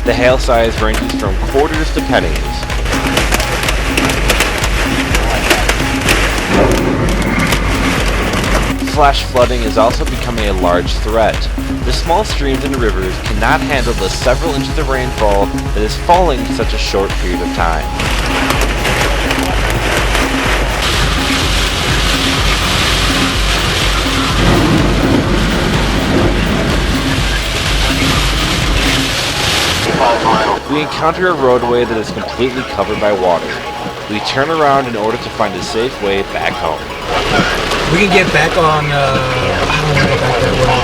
The hail size ranges from quarters to pennies. Flash flooding is also becoming a large threat. The small streams and rivers cannot handle the several inches of rainfall that is falling in such a short period of time. We encounter a roadway that is completely covered by water. We turn around in order to find a safe way back home. We can get back on, I don't want to go back that way.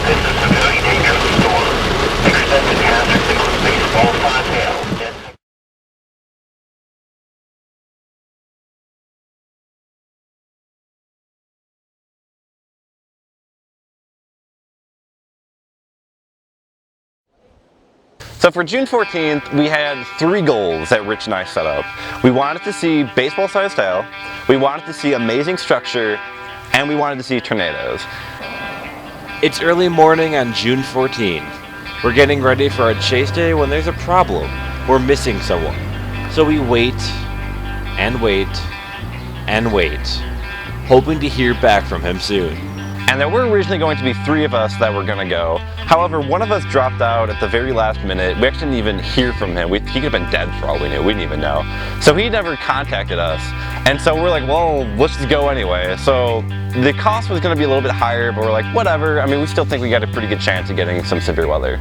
This is a very dangerous storm. Expected hazards include baseball-sized hail. So for June 14th, we had 3 goals that Rich and I set up. We wanted to see baseball-sized hail, we wanted to see amazing structure, and we wanted to see tornadoes. It's early morning on June 14th. We're getting ready for our chase day when there's a problem. We're missing someone. So we wait, and wait, and wait, hoping to hear back from him soon. And there were originally going to be 3 of us that were going to go. However, one of us dropped out at the very last minute. We actually didn't even hear from him. He could have been dead for all we knew. We didn't even know. So he never contacted us. And so we're like, well, let's just go anyway. So the cost was going to be a little bit higher, but we're like, whatever. I mean, we still think we got a pretty good chance of getting some severe weather.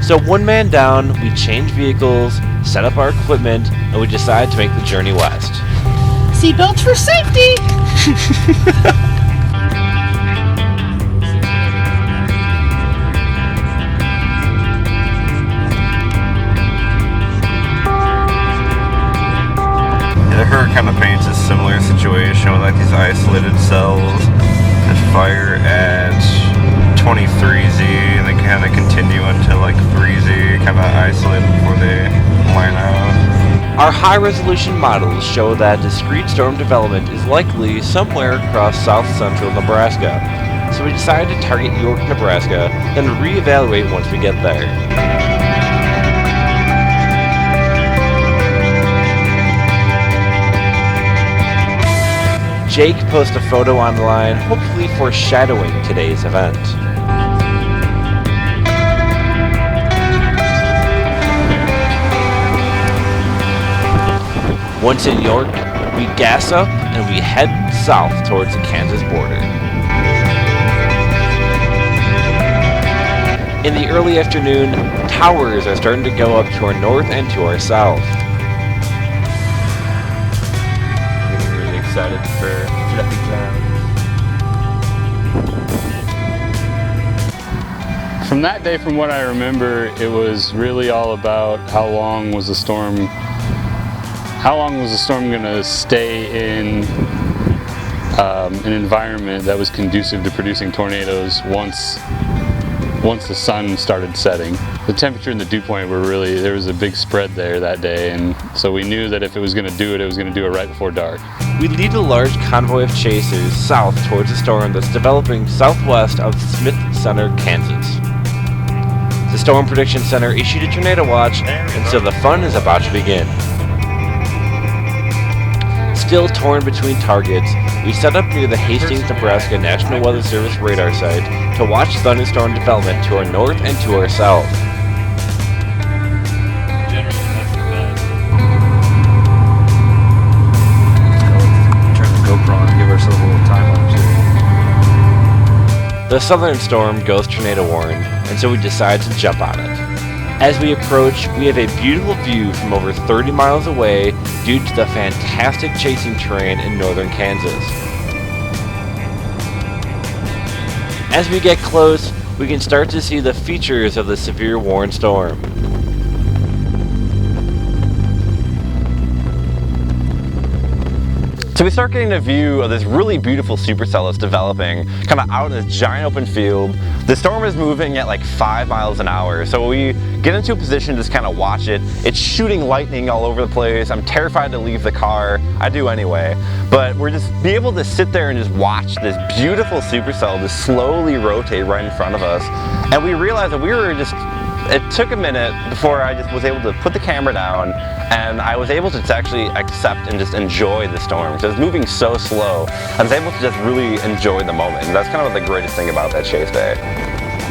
So one man down, we change vehicles, set up our equipment, and we decide to make the journey west. Seatbelts for safety! The hurricane kind of paints a similar situation with like these isolated cells that fire at 23Z and they kind of continue Our high-resolution models show that discrete storm development is likely somewhere across south-central Nebraska, so we decided to target York, Nebraska, then reevaluate once we get there. Jake posted a photo online, hopefully foreshadowing today's event. Once in York, we gas up and we head south towards the Kansas border. In the early afternoon, towers are starting to go up to our north and to our south. I'm getting really excited for jumping down. From that day, from what I remember, it was really all about how long was the storm going to stay in an environment that was conducive to producing tornadoes once the sun started setting. The temperature and the dew point were really, there was a big spread there that day, and so we knew that if it was going to do it, it was going to do it right before dark. We lead a large convoy of chasers south towards a storm that's developing southwest of Smith Center, Kansas. The Storm Prediction Center issued a tornado watch, and so the fun is about to begin. Still torn between targets, we set up near the Hastings, Nebraska National Weather Service radar site to watch thunderstorm development to our north and to our south. Turn the GoPro on and give ourselves a little time lapse. The southern storm goes tornado warned, and so we decide to jump on it. As we approach, we have a beautiful view from over 30 miles away due to the fantastic chasing terrain in northern Kansas. As we get close, we can start to see the features of the severe warned storm. So we start getting a view of this really beautiful supercell that's developing kind of out in this giant open field. The storm is moving at like 5 miles an hour, so we get into a position to just kind of watch it. It's shooting lightning all over the place. I'm terrified to leave the car. I do anyway. But we're just be able to sit there and just watch this beautiful supercell just slowly rotate right in front of us. And we realized that we were just, it took a minute before I just was able to put the camera down, and I was able to just actually accept and just enjoy the storm. So it was moving so slow. I was able to just really enjoy the moment. And that's kind of the greatest thing about that chase day.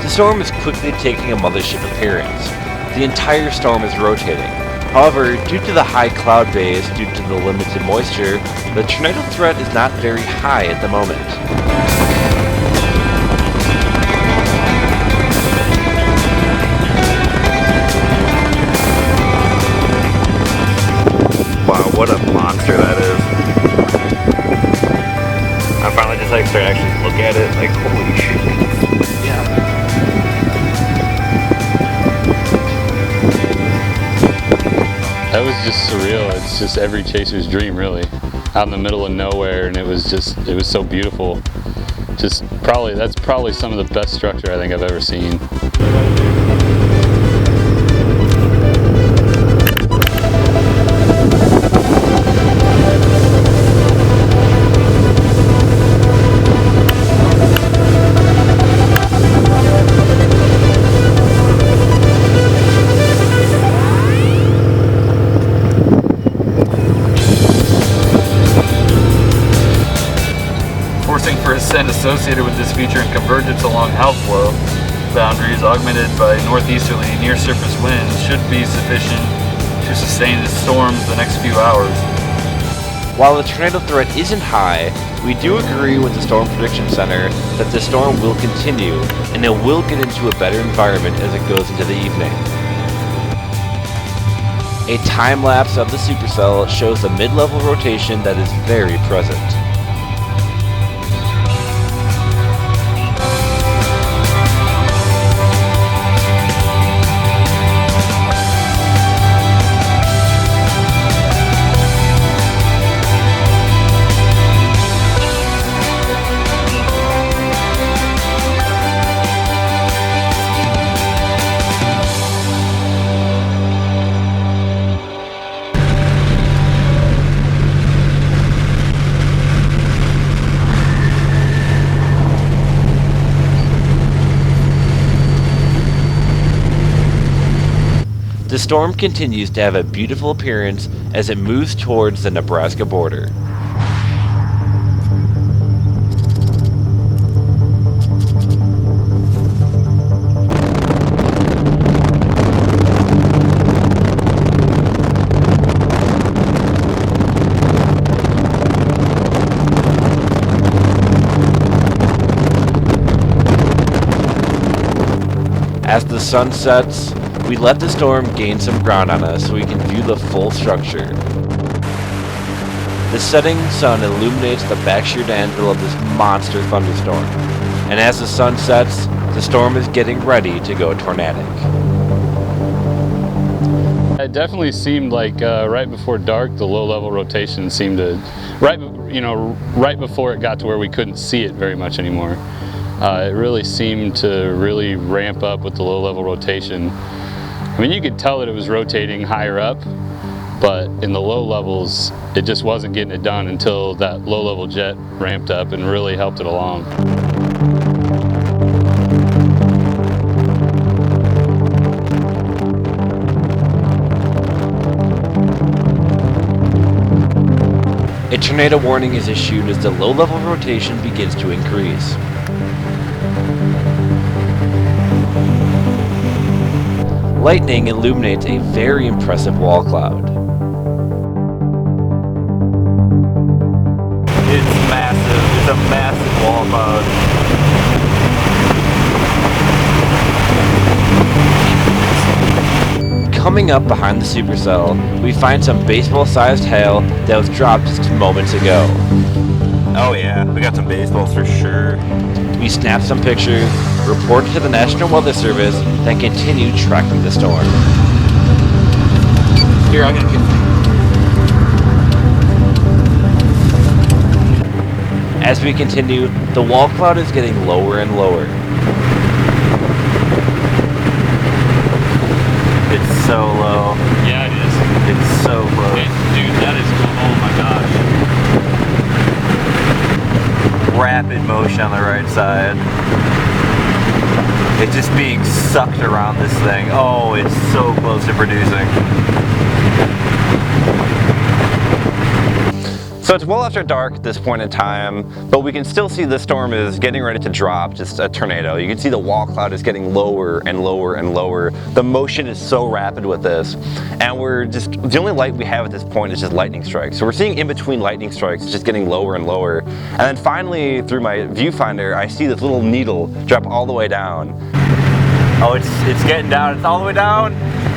The storm is quickly taking a mothership appearance. The entire storm is rotating. However, due to the high cloud base, due to the limited moisture, the tornado threat is not very high at the moment. Wow, what a monster that is. I finally just started actually look at it, like holy shit. Yeah. That was just surreal. It's just every chaser's dream, really. Out in the middle of nowhere, and it was so beautiful. That's probably some of the best structure I think I've ever seen. Associated with this feature and convergence along outflow boundaries augmented by northeasterly near-surface winds should be sufficient to sustain the storms the next few hours. While the tornado threat isn't high, we do agree with the Storm Prediction Center that the storm will continue and it will get into a better environment as it goes into the evening. A time lapse of the supercell shows the mid-level rotation that is very present. The storm continues to have a beautiful appearance as it moves towards the Nebraska border. As the sun sets, we let the storm gain some ground on us so we can view the full structure. The setting sun illuminates the back sheared anvil of this monster thunderstorm, and as the sun sets, the storm is getting ready to go tornadic. It definitely seemed like right before dark, the low-level rotation seemed to, right before it got to where we couldn't see it very much anymore. It really seemed to really ramp up with the low-level rotation. I mean, you could tell that it was rotating higher up, but in the low levels, it just wasn't getting it done until that low-level jet ramped up and really helped it along. A tornado warning is issued as the low-level rotation begins to increase. Lightning illuminates a very impressive wall cloud. It's massive. It's a massive wall cloud. Coming up behind the supercell, we find some baseball-sized hail that was dropped just moments ago. Oh yeah, we got some baseballs for sure. We snapped some pictures, reported to the National Weather Service, then continued tracking the storm. Here, I'm gonna get. As we continue, the wall cloud is getting lower and lower. It's so low. Yeah, it is. It's so close. Dude, that is cool. Oh my gosh. Rapid motion on the right side. It's just being sucked around this thing. Oh, it's so close to producing. So it's well after dark at this point in time, but we can still see the storm is getting ready to drop, just a tornado. You can see the wall cloud is getting lower and lower and lower. The motion is so rapid with this, and the only light we have at this point is just lightning strikes. So we're seeing in between lightning strikes, it's just getting lower and lower. And then finally, through my viewfinder, I see this little needle drop all the way down. Oh, it's getting down. It's all the way down.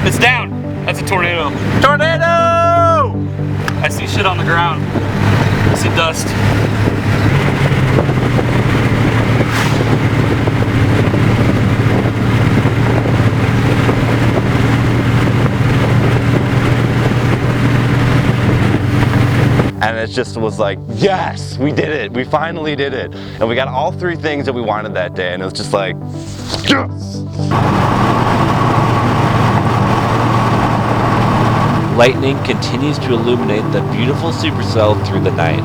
It's down. That's a tornado. Tornado! I see shit on the ground. I see dust. And it just was like, yes, we did it. We finally did it. And we got all three things that we wanted that day. And it was just like, yes! Lightning continues to illuminate the beautiful supercell through the night.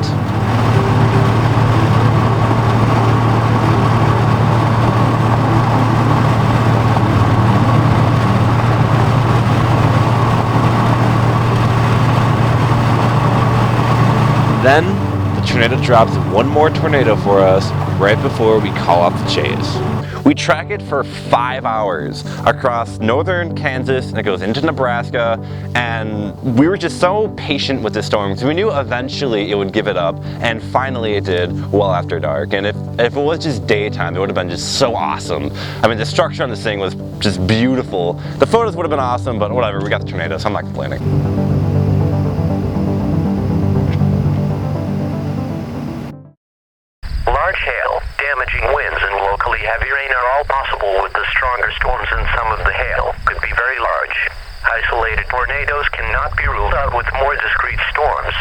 Then, the tornado drops one more tornado for us right before we call off the chase. We track it for 5 hours across northern Kansas, and it goes into Nebraska, and we were just so patient with this storm because we knew eventually it would give it up, and finally it did well after dark. And if it was just daytime, it would have been just so awesome. I mean, the structure on this thing was just beautiful. The photos would have been awesome, but whatever, we got the tornado, so I'm not complaining. Large hail, damaging winds, and locally heavy rain are all possible with the stronger storms, and some of the hail could be very large. Isolated tornadoes cannot be ruled out with more discrete storms.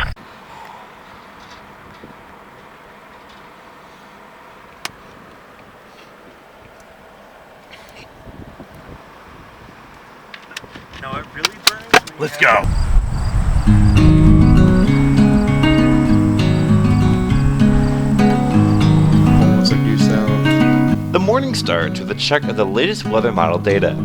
No, it really burns. Let's go. Almost a new sound. The morning starts with a check of the latest weather model data.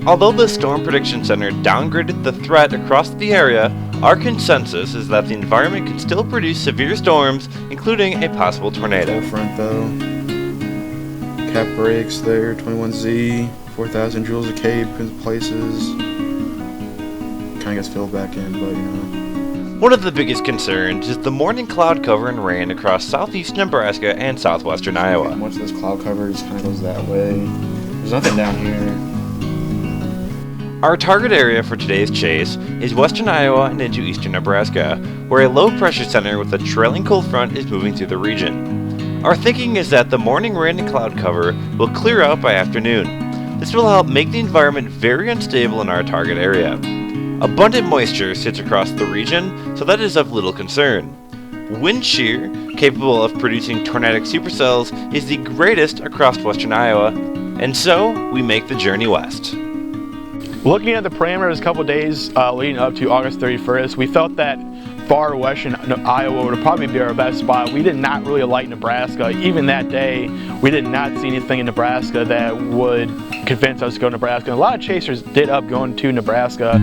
Although the Storm Prediction Center downgraded the threat across the area, our consensus is that the environment can still produce severe storms, including a possible tornado. Front though. Cap brakes there, 21Z, 4,000 joules of K places. Kinda gets filled back in, but you know. One of the biggest concerns is the morning cloud cover and rain across southeast Nebraska and southwestern Iowa. Much of this cloud cover just kinda goes that way. There's nothing down here. Our target area for today's chase is western Iowa and into eastern Nebraska, where a low pressure center with a trailing cold front is moving through the region. Our thinking is that the morning rain and cloud cover will clear out by afternoon. This will help make the environment very unstable in our target area. Abundant moisture sits across the region, so that is of little concern. Wind shear, capable of producing tornadic supercells, is the greatest across western Iowa, and so we make the journey west. Looking at the parameters a couple days leading up to August 31st, we felt that far western Iowa would probably be our best spot. We did not really like Nebraska. Even that day, we did not see anything in Nebraska that would convince us to go to Nebraska. And a lot of chasers did up going to Nebraska.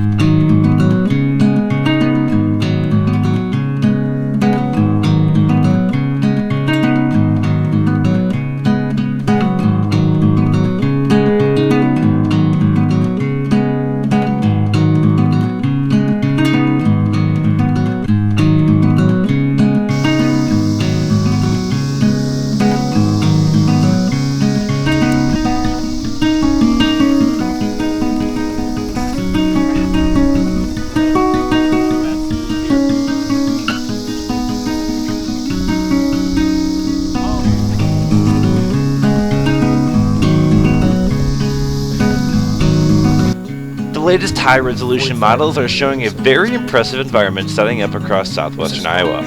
The latest high-resolution models are showing a very impressive environment setting up across southwestern Iowa.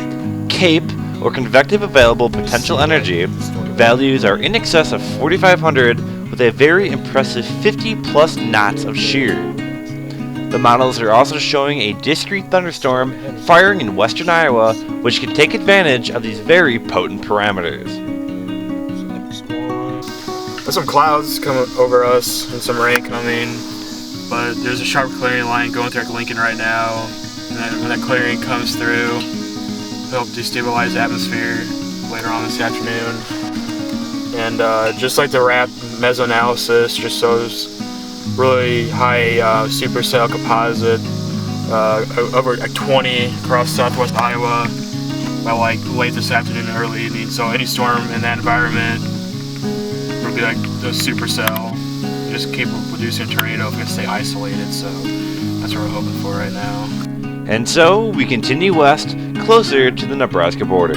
CAPE, or Convective Available Potential Energy, values are in excess of 4,500 with a very impressive 50-plus knots of shear. The models are also showing a discrete thunderstorm firing in western Iowa, which can take advantage of these very potent parameters. There's some clouds coming over us and some rain coming. But there's a sharp clearing line going through Lincoln right now, and then when that clearing comes through, it'll help destabilize the atmosphere later on this afternoon. And just like the RAP mesoanalysis just shows really high supercell composite, over like 20 across southwest Iowa by like late this afternoon and early evening. So any storm in that environment will be like the supercell. Just keep producing a tornado if we can stay isolated, so that's what we're hoping for right now. And so we continue west, closer to the Nebraska border.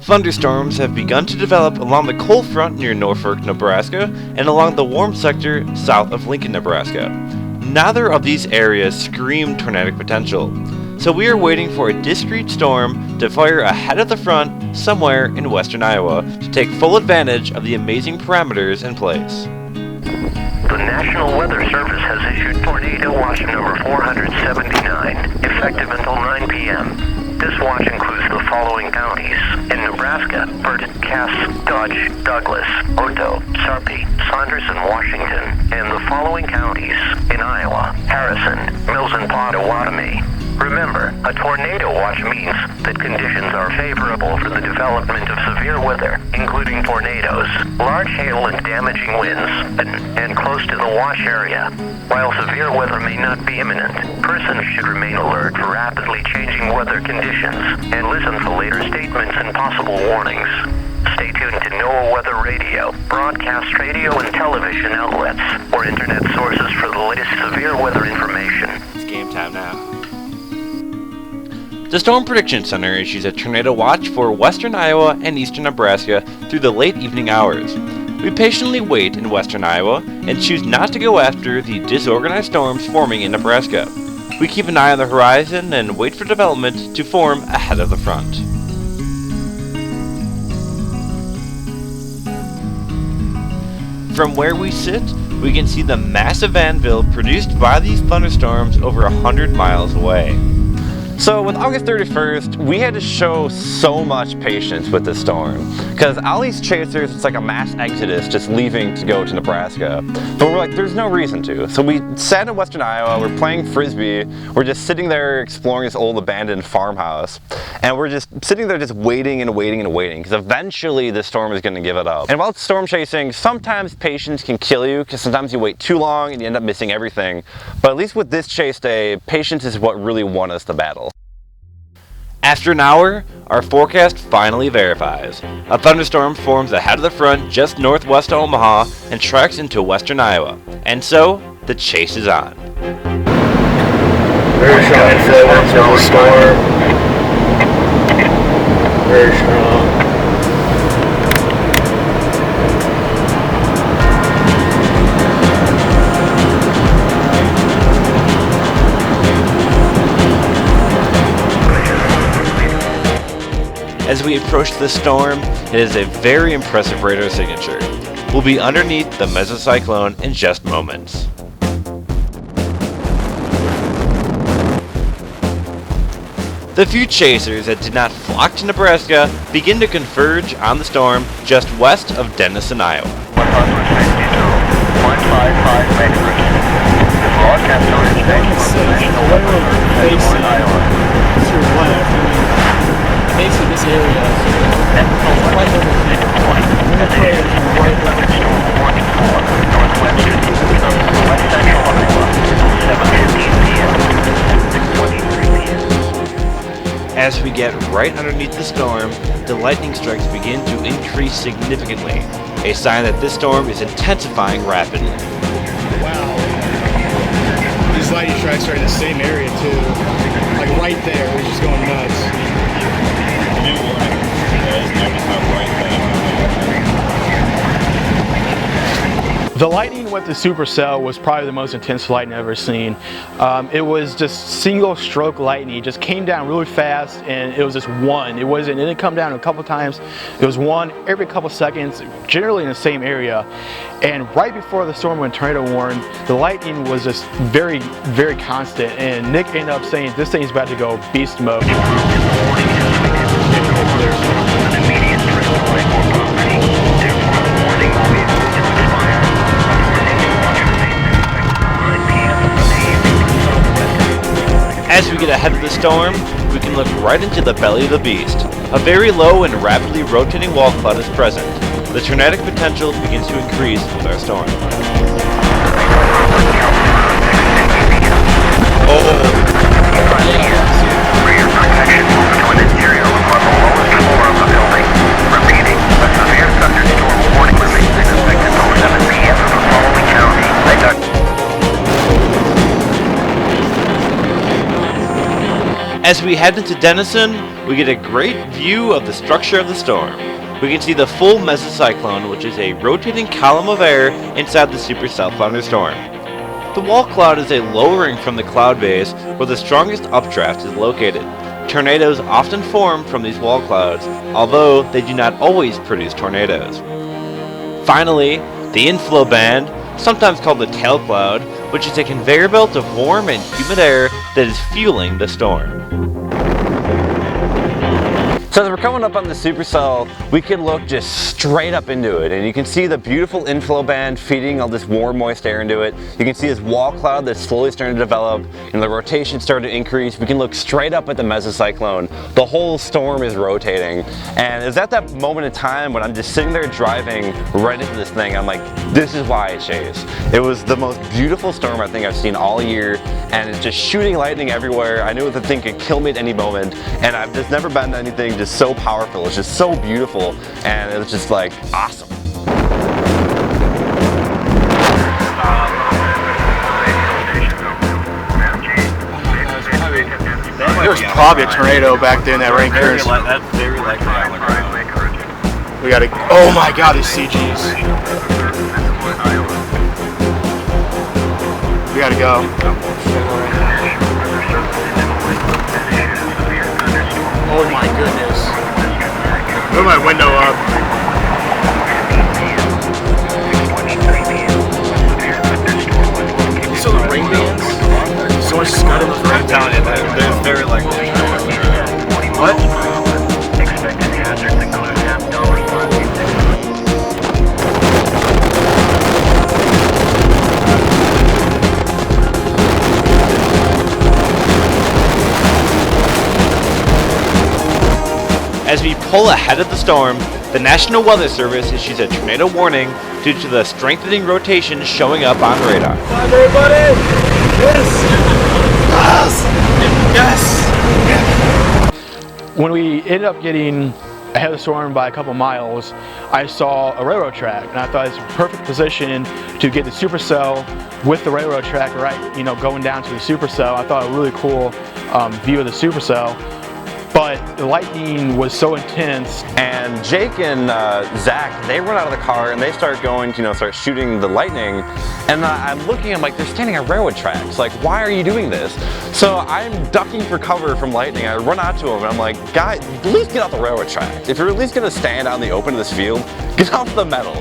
Thunderstorms have begun to develop along the cold front near Norfolk, Nebraska, and along the warm sector south of Lincoln, Nebraska. Neither of these areas scream tornadic potential, so we are waiting for a discrete storm to fire ahead of the front somewhere in western Iowa to take full advantage of the amazing parameters in place. The National Weather Service has issued Tornado Watch number 479, effective until 9 p.m. This watch includes the following counties. In Nebraska, Burt, Cass, Dodge, Douglas, Otto, Sarpy, Saunders, and Washington. And the following counties. In Iowa, Harrison, Mills and Potawatomi. Remember, a tornado watch means that conditions are favorable for the development of severe weather, including tornadoes, large hail and damaging winds, and close to the watch area. While severe weather may not be imminent, persons should remain alert for rapidly changing weather conditions and listen for later statements and possible warnings. Stay tuned to NOAA Weather Radio, broadcast radio and television outlets, or internet sources for the latest severe weather information. It's game time now. The Storm Prediction Center issues a tornado watch for western Iowa and eastern Nebraska through the late evening hours. We patiently wait in western Iowa and choose not to go after the disorganized storms forming in Nebraska. We keep an eye on the horizon and wait for development to form ahead of the front. From where we sit, we can see the massive anvil produced by these thunderstorms over 100 miles away. So with August 31st, we had to show so much patience with this storm because all these chasers, it's like a mass exodus just leaving to go to Nebraska. But we're like, there's no reason to. So we sat in western Iowa, we're playing Frisbee, we're just sitting there exploring this old abandoned farmhouse, and we're just sitting there just waiting and waiting and waiting because eventually the storm is going to give it up. And while it's storm chasing, sometimes patience can kill you because sometimes you wait too long and you end up missing everything. But at least with this chase day, patience is what really won us the battle. After an hour, our forecast finally verifies. A thunderstorm forms ahead of the front just northwest of Omaha and tracks into western Iowa. And so, the chase is on. Very strong influence of the storm. Very strong. As we approach the storm, it is a very impressive radar signature. We'll be underneath the mesocyclone in just moments. The few chasers that did not flock to Nebraska begin to converge on the storm just west of Denison, Iowa. 155 megahertz. The broadcast storage station facing Iowa. It's your left. Basically, this area is right over here. I'm going to play it right over here. Northwest West Central Iowa. 7:15 p.m. 6:23 p.m. As we get right underneath the storm, the lightning strikes begin to increase significantly, a sign that this storm is intensifying rapidly. Wow. These lightning strikes are in the same area too. Like right there, we're just going nuts. The lightning with the supercell was probably the most intense lightning I've ever seen. It was just single stroke lightning. It just came down really fast and it was just one. It didn't come down a couple times. It was one every couple seconds, generally in the same area. And right before the storm went tornado warn, the lightning was just very, very constant. And Nick ended up saying this thing's about to go beast mode. As we get ahead of the storm, we can look right into the belly of the beast. A very low and rapidly rotating wall cloud is present. The tornadic potential begins to increase with our storm. Rear protection moving to an interior on the lowest floor of the building. Repeating, a severe thunderstorm warning remains expected till 7 p.m. in the following county. As we head into Denison, we get a great view of the structure of the storm. We can see the full mesocyclone, which is a rotating column of air inside the supercell thunderstorm. The wall cloud is a lowering from the cloud base where the strongest updraft is located. Tornadoes often form from these wall clouds, although they do not always produce tornadoes. Finally, the inflow band, sometimes called the tail cloud, which is a conveyor belt of warm and humid air that is fueling the storm. So as we're coming up on the supercell, we can look just straight up into it, and you can see the beautiful inflow band feeding all this warm, moist air into it. You can see this wall cloud that's slowly starting to develop, and the rotation starting to increase. We can look straight up at the mesocyclone. The whole storm is rotating, and it's at that moment in time when I'm just sitting there driving right into this thing. I'm like, this is why I chase. It was the most beautiful storm I think I've seen all year, and it's just shooting lightning everywhere. I knew the thing could kill me at any moment, and I've just never been to anything just so powerful. It's just so beautiful, and it was just like awesome. There was probably a tornado back there in that rain current. That's very likely on the ground. We gotta. Oh my God, these CGs. We gotta go. Oh my goodness. Move my window up. You saw the rain bands? So much scud in those rain bands. They're very likely. pull ahead of the storm, the National Weather Service issues a tornado warning due to the strengthening rotation showing up on radar. Hi, everybody! Yes! Yes! When we ended up getting ahead of the storm by a couple miles, I saw a railroad track, and I thought it's a perfect position to get the supercell with the railroad track right, going down to the supercell. I thought a really cool view of the supercell. But the lightning was so intense. And Jake and Zach, they run out of the car and they start going to, start shooting the lightning. And I'm looking, I'm like, they're standing on railroad tracks. Like, why are you doing this? So I'm ducking for cover from lightning. I run out to them and I'm like, guys, at least get off the railroad tracks. If you're at least gonna stand out in the open of this field, get off the metal.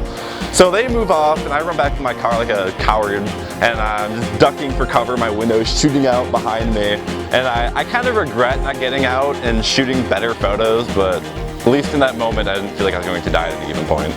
So they move off and I run back to my car like a coward, and I'm just ducking for cover, my window's shooting out behind me. And I kind of regret not getting out and shooting better photos, but at least in that moment I didn't feel like I was going to die at any given point.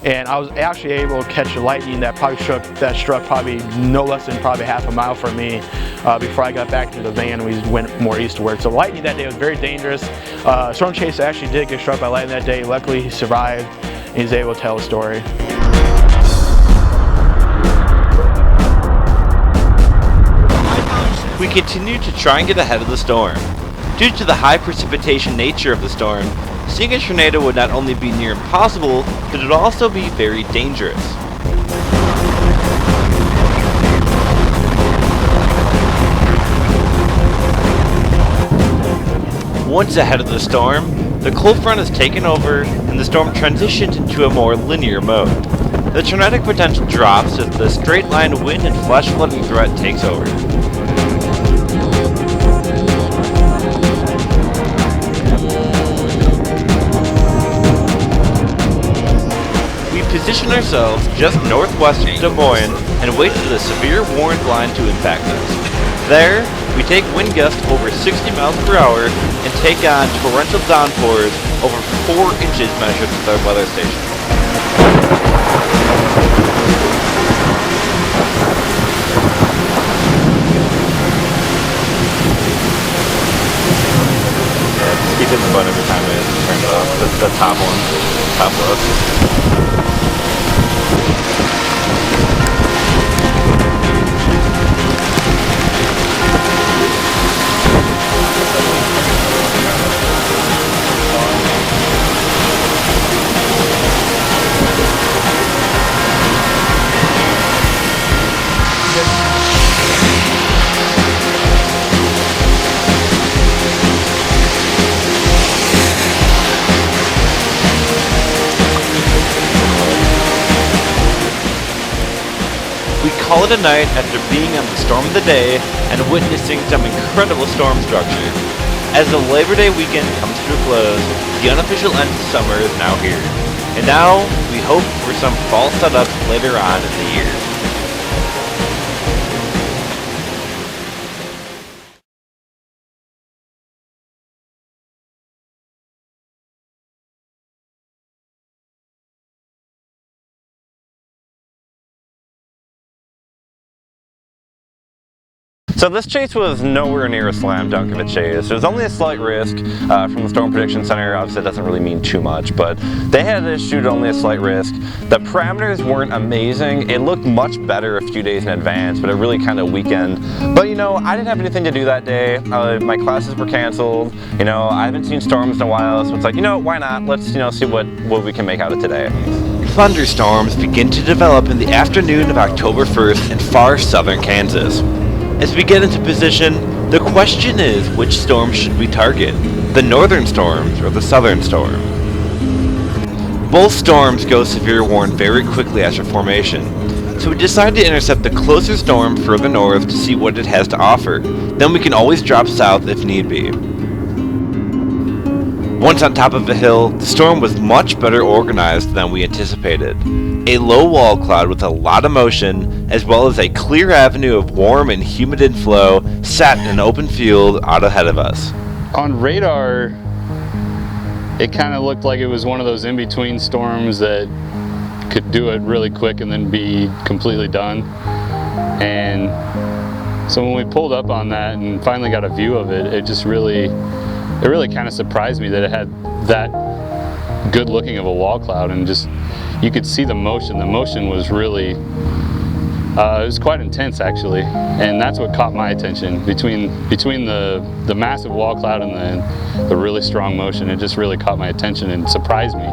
And I was actually able to catch a lightning that struck probably no less than probably half a mile from me before I got back to the van and we went more eastward. So lightning that day was very dangerous. Storm Chase actually did get struck by lightning that day. Luckily he survived and he's able to tell a story. We continue to try and get ahead of the storm. Due to the high precipitation nature of the storm, seeing a tornado would not only be near impossible, but it would also be very dangerous. Once ahead of the storm, the cold front has taken over and the storm transitioned into a more linear mode. The tornadic potential drops as the straight line wind and flash flooding threat takes over. Position ourselves just northwest of Des Moines and wait for the severe warned line to impact us. There, we take wind gusts over 60 miles per hour and take on torrential downpours over 4 inches measured with our weather station. Just keep hitting the button every time I turn it off. The top one. Top left. Call it a night after being on the storm of the day and witnessing some incredible storm structure. As the Labor Day weekend comes to a close, the unofficial end of summer is now here. And now, we hope for some fall setup later on in the year. So this chase was nowhere near a slam dunk of a chase. There was only a slight risk from the Storm Prediction Center. Obviously that doesn't really mean too much, but they had to shoot only a slight risk. The parameters weren't amazing. It looked much better a few days in advance, but it really kind of weakened. But you know, I didn't have anything to do that day. My classes were canceled. You know, I haven't seen storms in a while, so it's like, you know, why not? Let's, you know, see what we can make out of today. Thunderstorms begin to develop in the afternoon of October 1st in far southern Kansas. As we get into position, the question is, which storm should we target? The northern storms or the southern storm? Both storms go severe warn very quickly after formation, so we decide to intercept the closer storm further north to see what it has to offer. Then we can always drop south if need be. Once on top of the hill, the storm was much better organized than we anticipated. A low wall cloud with a lot of motion, as well as a clear avenue of warm and humid inflow, sat in an open field out ahead of us. On radar, it kind of looked like it was one of those in-between storms that could do it really quick and then be completely done. And so when we pulled up on that and finally got a view of it, it really kind of surprised me that it had that good looking of a wall cloud, and just you could see the motion. The motion was really, it was quite intense actually, and that's what caught my attention. Between the massive wall cloud and the really strong motion, it just really caught my attention and surprised me.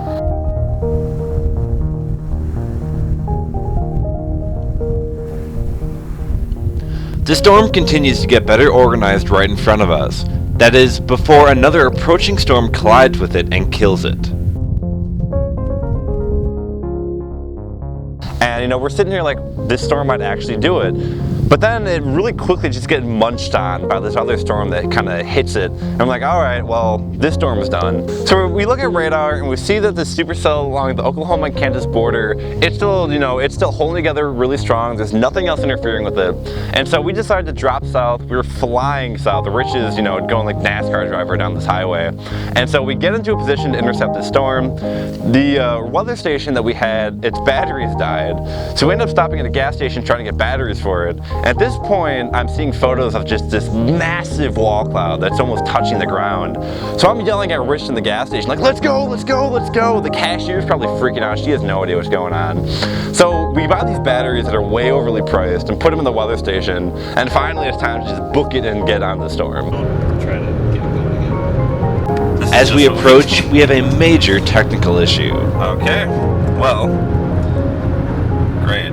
The storm continues to get better organized right in front of us. That is, before another approaching storm collides with it and kills it. And you know, we're sitting here like, this storm might actually do it. But then it really quickly just gets munched on by this other storm that kind of hits it. And I'm like, all right, well, this storm is done. So we look at radar and we see that the supercell along the Oklahoma and Kansas border, it's still, you know, it's still holding together really strong. There's nothing else interfering with it. And so we decided to drop south. We were flying south. Rich is, you know, going like NASCAR driver down this highway. And so we get into a position to intercept the storm. The weather station that we had, its batteries died. So we ended up stopping at a gas station trying to get batteries for it. At this point, I'm seeing photos of just this massive wall cloud that's almost touching the ground. So I'm yelling at Rich in the gas station, like, let's go, let's go, let's go. The cashier's probably freaking out. She has no idea what's going on. So we buy these batteries that are way overly priced and put them in the weather station. And finally, it's time to just book it and get on the storm. As we approach, we have a major technical issue. Okay, well, great.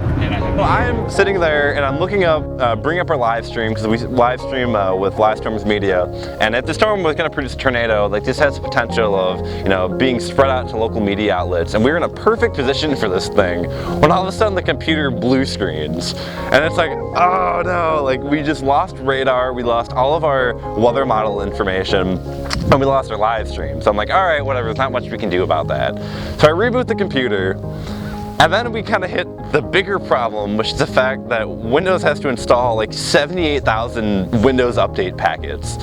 Well, I'm sitting there and I'm looking up, bring up our live stream, because we live stream with Live Storms Media. And if the storm was going to produce a tornado, like this has the potential of, you know, being spread out to local media outlets. And we were in a perfect position for this thing when all of a sudden the computer blue screens. And it's like, oh no, like we just lost radar, we lost all of our weather model information, and we lost our live stream. So I'm like, all right, whatever, there's not much we can do about that. So I reboot the computer. And then we kind of hit the bigger problem, which is the fact that Windows has to install like 78,000 Windows update packets.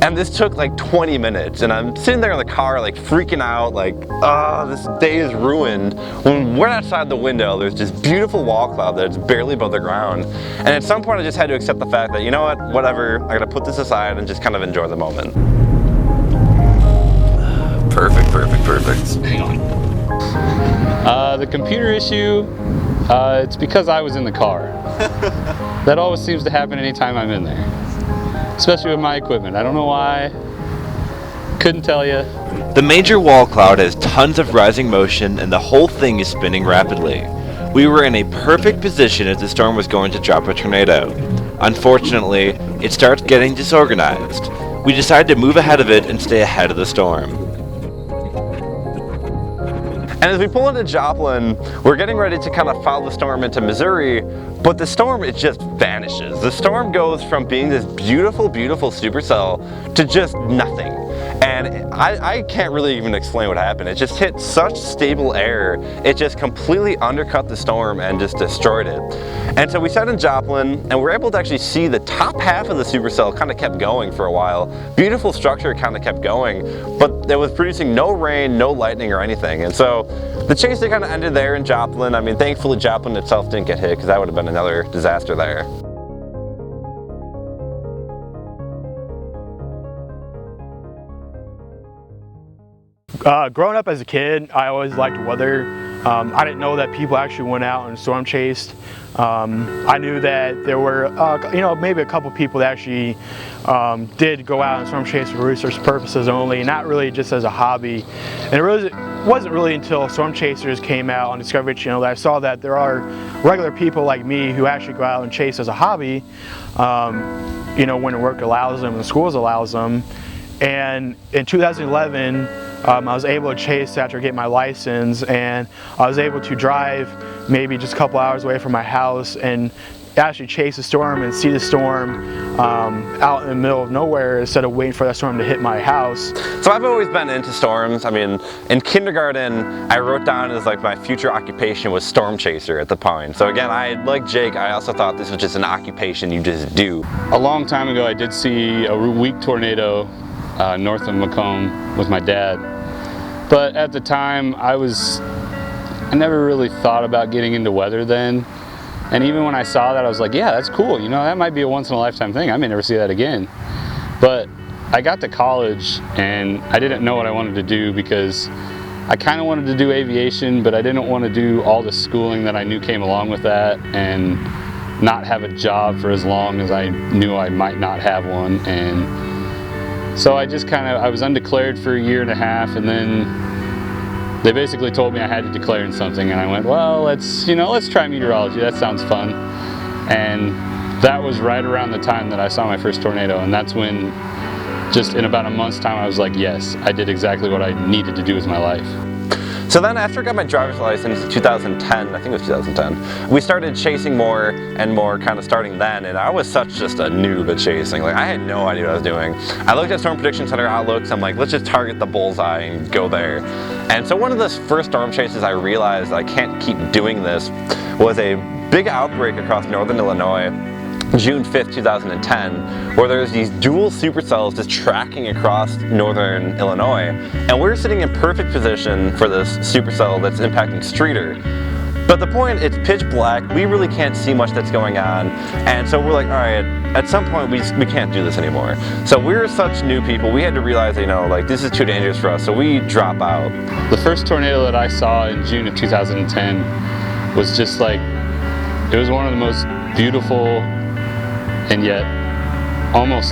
And this took like 20 minutes, and I'm sitting there in the car like freaking out, like, oh, this day is ruined. When we're outside the window, there's this beautiful wall cloud that's barely above the ground. And at some point I just had to accept the fact that, you know what, whatever, I gotta put this aside and just kind of enjoy the moment. Perfect, perfect, perfect. Hang on. The computer issue, it's because I was in the car. That always seems to happen anytime I'm in there, especially with my equipment. I don't know why, couldn't tell you. The major wall cloud has tons of rising motion and the whole thing is spinning rapidly. We were in a perfect position as the storm was going to drop a tornado. Unfortunately, it starts getting disorganized. We decide to move ahead of it and stay ahead of the storm. And as we pull into Joplin, we're getting ready to kind of follow the storm into Missouri, but the storm, it just vanishes. The storm goes from being this beautiful, beautiful supercell to just nothing. And I can't really even explain what happened. It just hit such stable air, it just completely undercut the storm and just destroyed it. And so we sat in Joplin, and we were able to actually see the top half of the supercell kind of kept going for a while. Beautiful structure kind of kept going, but it was producing no rain, no lightning or anything. And so the chase kind of ended there in Joplin. I mean, thankfully Joplin itself didn't get hit, because that would have been another disaster there. Growing up as a kid, I always liked weather. I didn't know that people actually went out and storm chased. I knew that there were, maybe a couple people that actually did go out and storm chase for research purposes only, not really just as a hobby. And it wasn't really until Storm Chasers came out on Discovery Channel that I saw that there are regular people like me who actually go out and chase as a hobby, when work allows them and the schools allows them. And in 2011, I was able to chase after getting my license, and I was able to drive maybe just a couple hours away from my house and actually chase the storm and see the storm out in the middle of nowhere instead of waiting for that storm to hit my house. So I've always been into storms. I mean, in kindergarten, I wrote down as like my future occupation was storm chaser at the point. So again, like Jake, I also thought this was just an occupation you just do. A long time ago, I did see a weak tornado north of Macomb with my dad. But at the time, I never really thought about getting into weather then. And even when I saw that, I was like, yeah, that's cool. That might be a once in a lifetime thing. I may never see that again. But I got to college and I didn't know what I wanted to do because I kind of wanted to do aviation, but I didn't want to do all the schooling that I knew came along with that and not have a job for as long as I knew I might not have one. And so I just I was undeclared for a year and a half, and then they basically told me I had to declare in something, and I went, well, let's try meteorology. That sounds fun. And that was right around the time that I saw my first tornado, and that's when, just in about a month's time, I was like, yes, I did exactly what I needed to do with my life. So then after I got my driver's license in 2010, I think it was 2010, we started chasing more and more, kind of starting then, and I was just a noob at chasing. Like, I had no idea what I was doing. I looked at Storm Prediction Center outlooks, I'm like, let's just target the bullseye and go there. And so one of the first storm chases I realized I can't keep doing this was a big outbreak across northern Illinois, June 5th, 2010, where there's these dual supercells just tracking across northern Illinois, and we're sitting in perfect position for this supercell that's impacting Streeter. But the point, it's pitch black, we really can't see much that's going on, and so we're like, alright, at some point we can't do this anymore. So we're such new people, we had to realize, this is too dangerous for us, so we drop out. The first tornado that I saw in June of 2010 was just like, it was one of the most beautiful and yet almost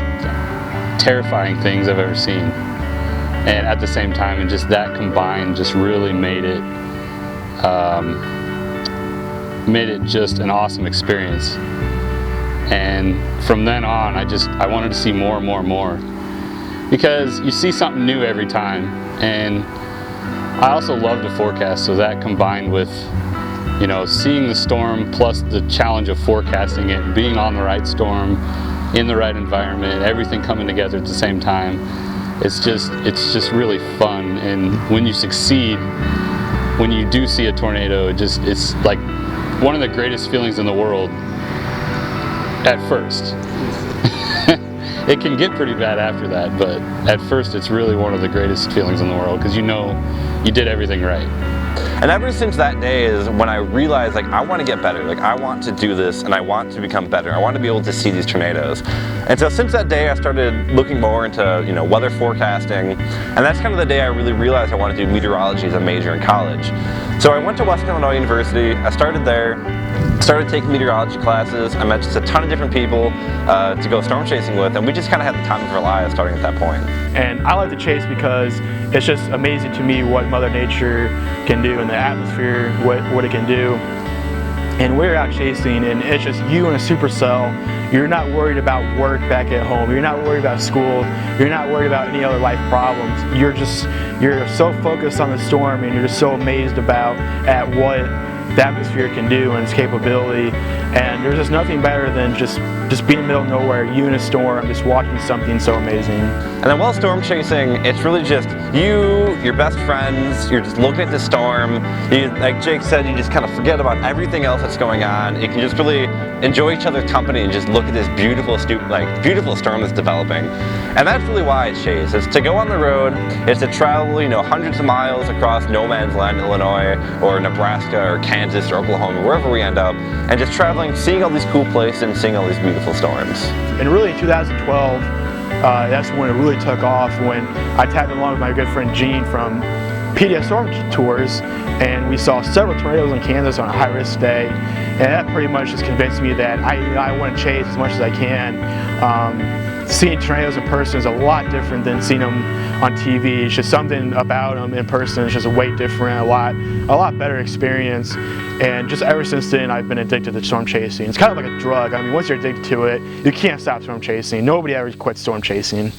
terrifying things I've ever seen. And at the same time, and just that combined just really made it just an awesome experience. And from then on, I wanted to see more and more and more, because you see something new every time. And I also love to forecast, so that combined with seeing the storm plus the challenge of forecasting it, being on the right storm, in the right environment, everything coming together at the same time, it's just really fun. And when you succeed, when you do see a tornado, it's like one of the greatest feelings in the world at first. It can get pretty bad after that, but at first it's really one of the greatest feelings in the world, because you did everything right. And ever since that day is when I realized, I want to get better. I want to do this, and I want to become better. I want to be able to see these tornadoes. And so since that day, I started looking more into, weather forecasting. And that's kind of the day I really realized I wanted to do meteorology as a major in college. So I went to Western Illinois University. I started there, started taking meteorology classes. I met just a ton of different people to go storm chasing with, and we just kind of had the time of our lives starting at that point. And I like to chase because it's just amazing to me what Mother Nature can do in the atmosphere, what it can do. And we're out chasing, and it's just you and a supercell. You're not worried about work back at home. You're not worried about school. You're not worried about any other life problems. You're so focused on the storm, and you're just so amazed at what the atmosphere can do and its capability. And there's just nothing better than just being in the middle of nowhere, you in a storm, just watching something so amazing. And then while storm chasing, it's really just you, your best friends, you're just looking at the storm. Like Jake said, you just kind of forget about everything else that's going on. You can just really enjoy each other's company and just look at this beautiful storm that's developing. And that's really why I chase. It's to go on the road, it's to travel, hundreds of miles across no man's land, Illinois, or Nebraska, or Kansas, or Oklahoma, wherever we end up, and just traveling, seeing all these cool places, and seeing all these beautiful storms. And really in 2012, that's when it really took off, when I tagged along with my good friend Gene from PDS storm tours, and we saw several tornadoes in Kansas on a high-risk day, and that pretty much just convinced me that I want to chase as much as I can. Seeing tornadoes in person is a lot different than seeing them on TV. It's just something about them in person. It's just way different, a lot better experience. And just ever since then, I've been addicted to storm chasing. It's kind of like a drug. I mean, once you're addicted to it, you can't stop storm chasing. Nobody ever quits storm chasing.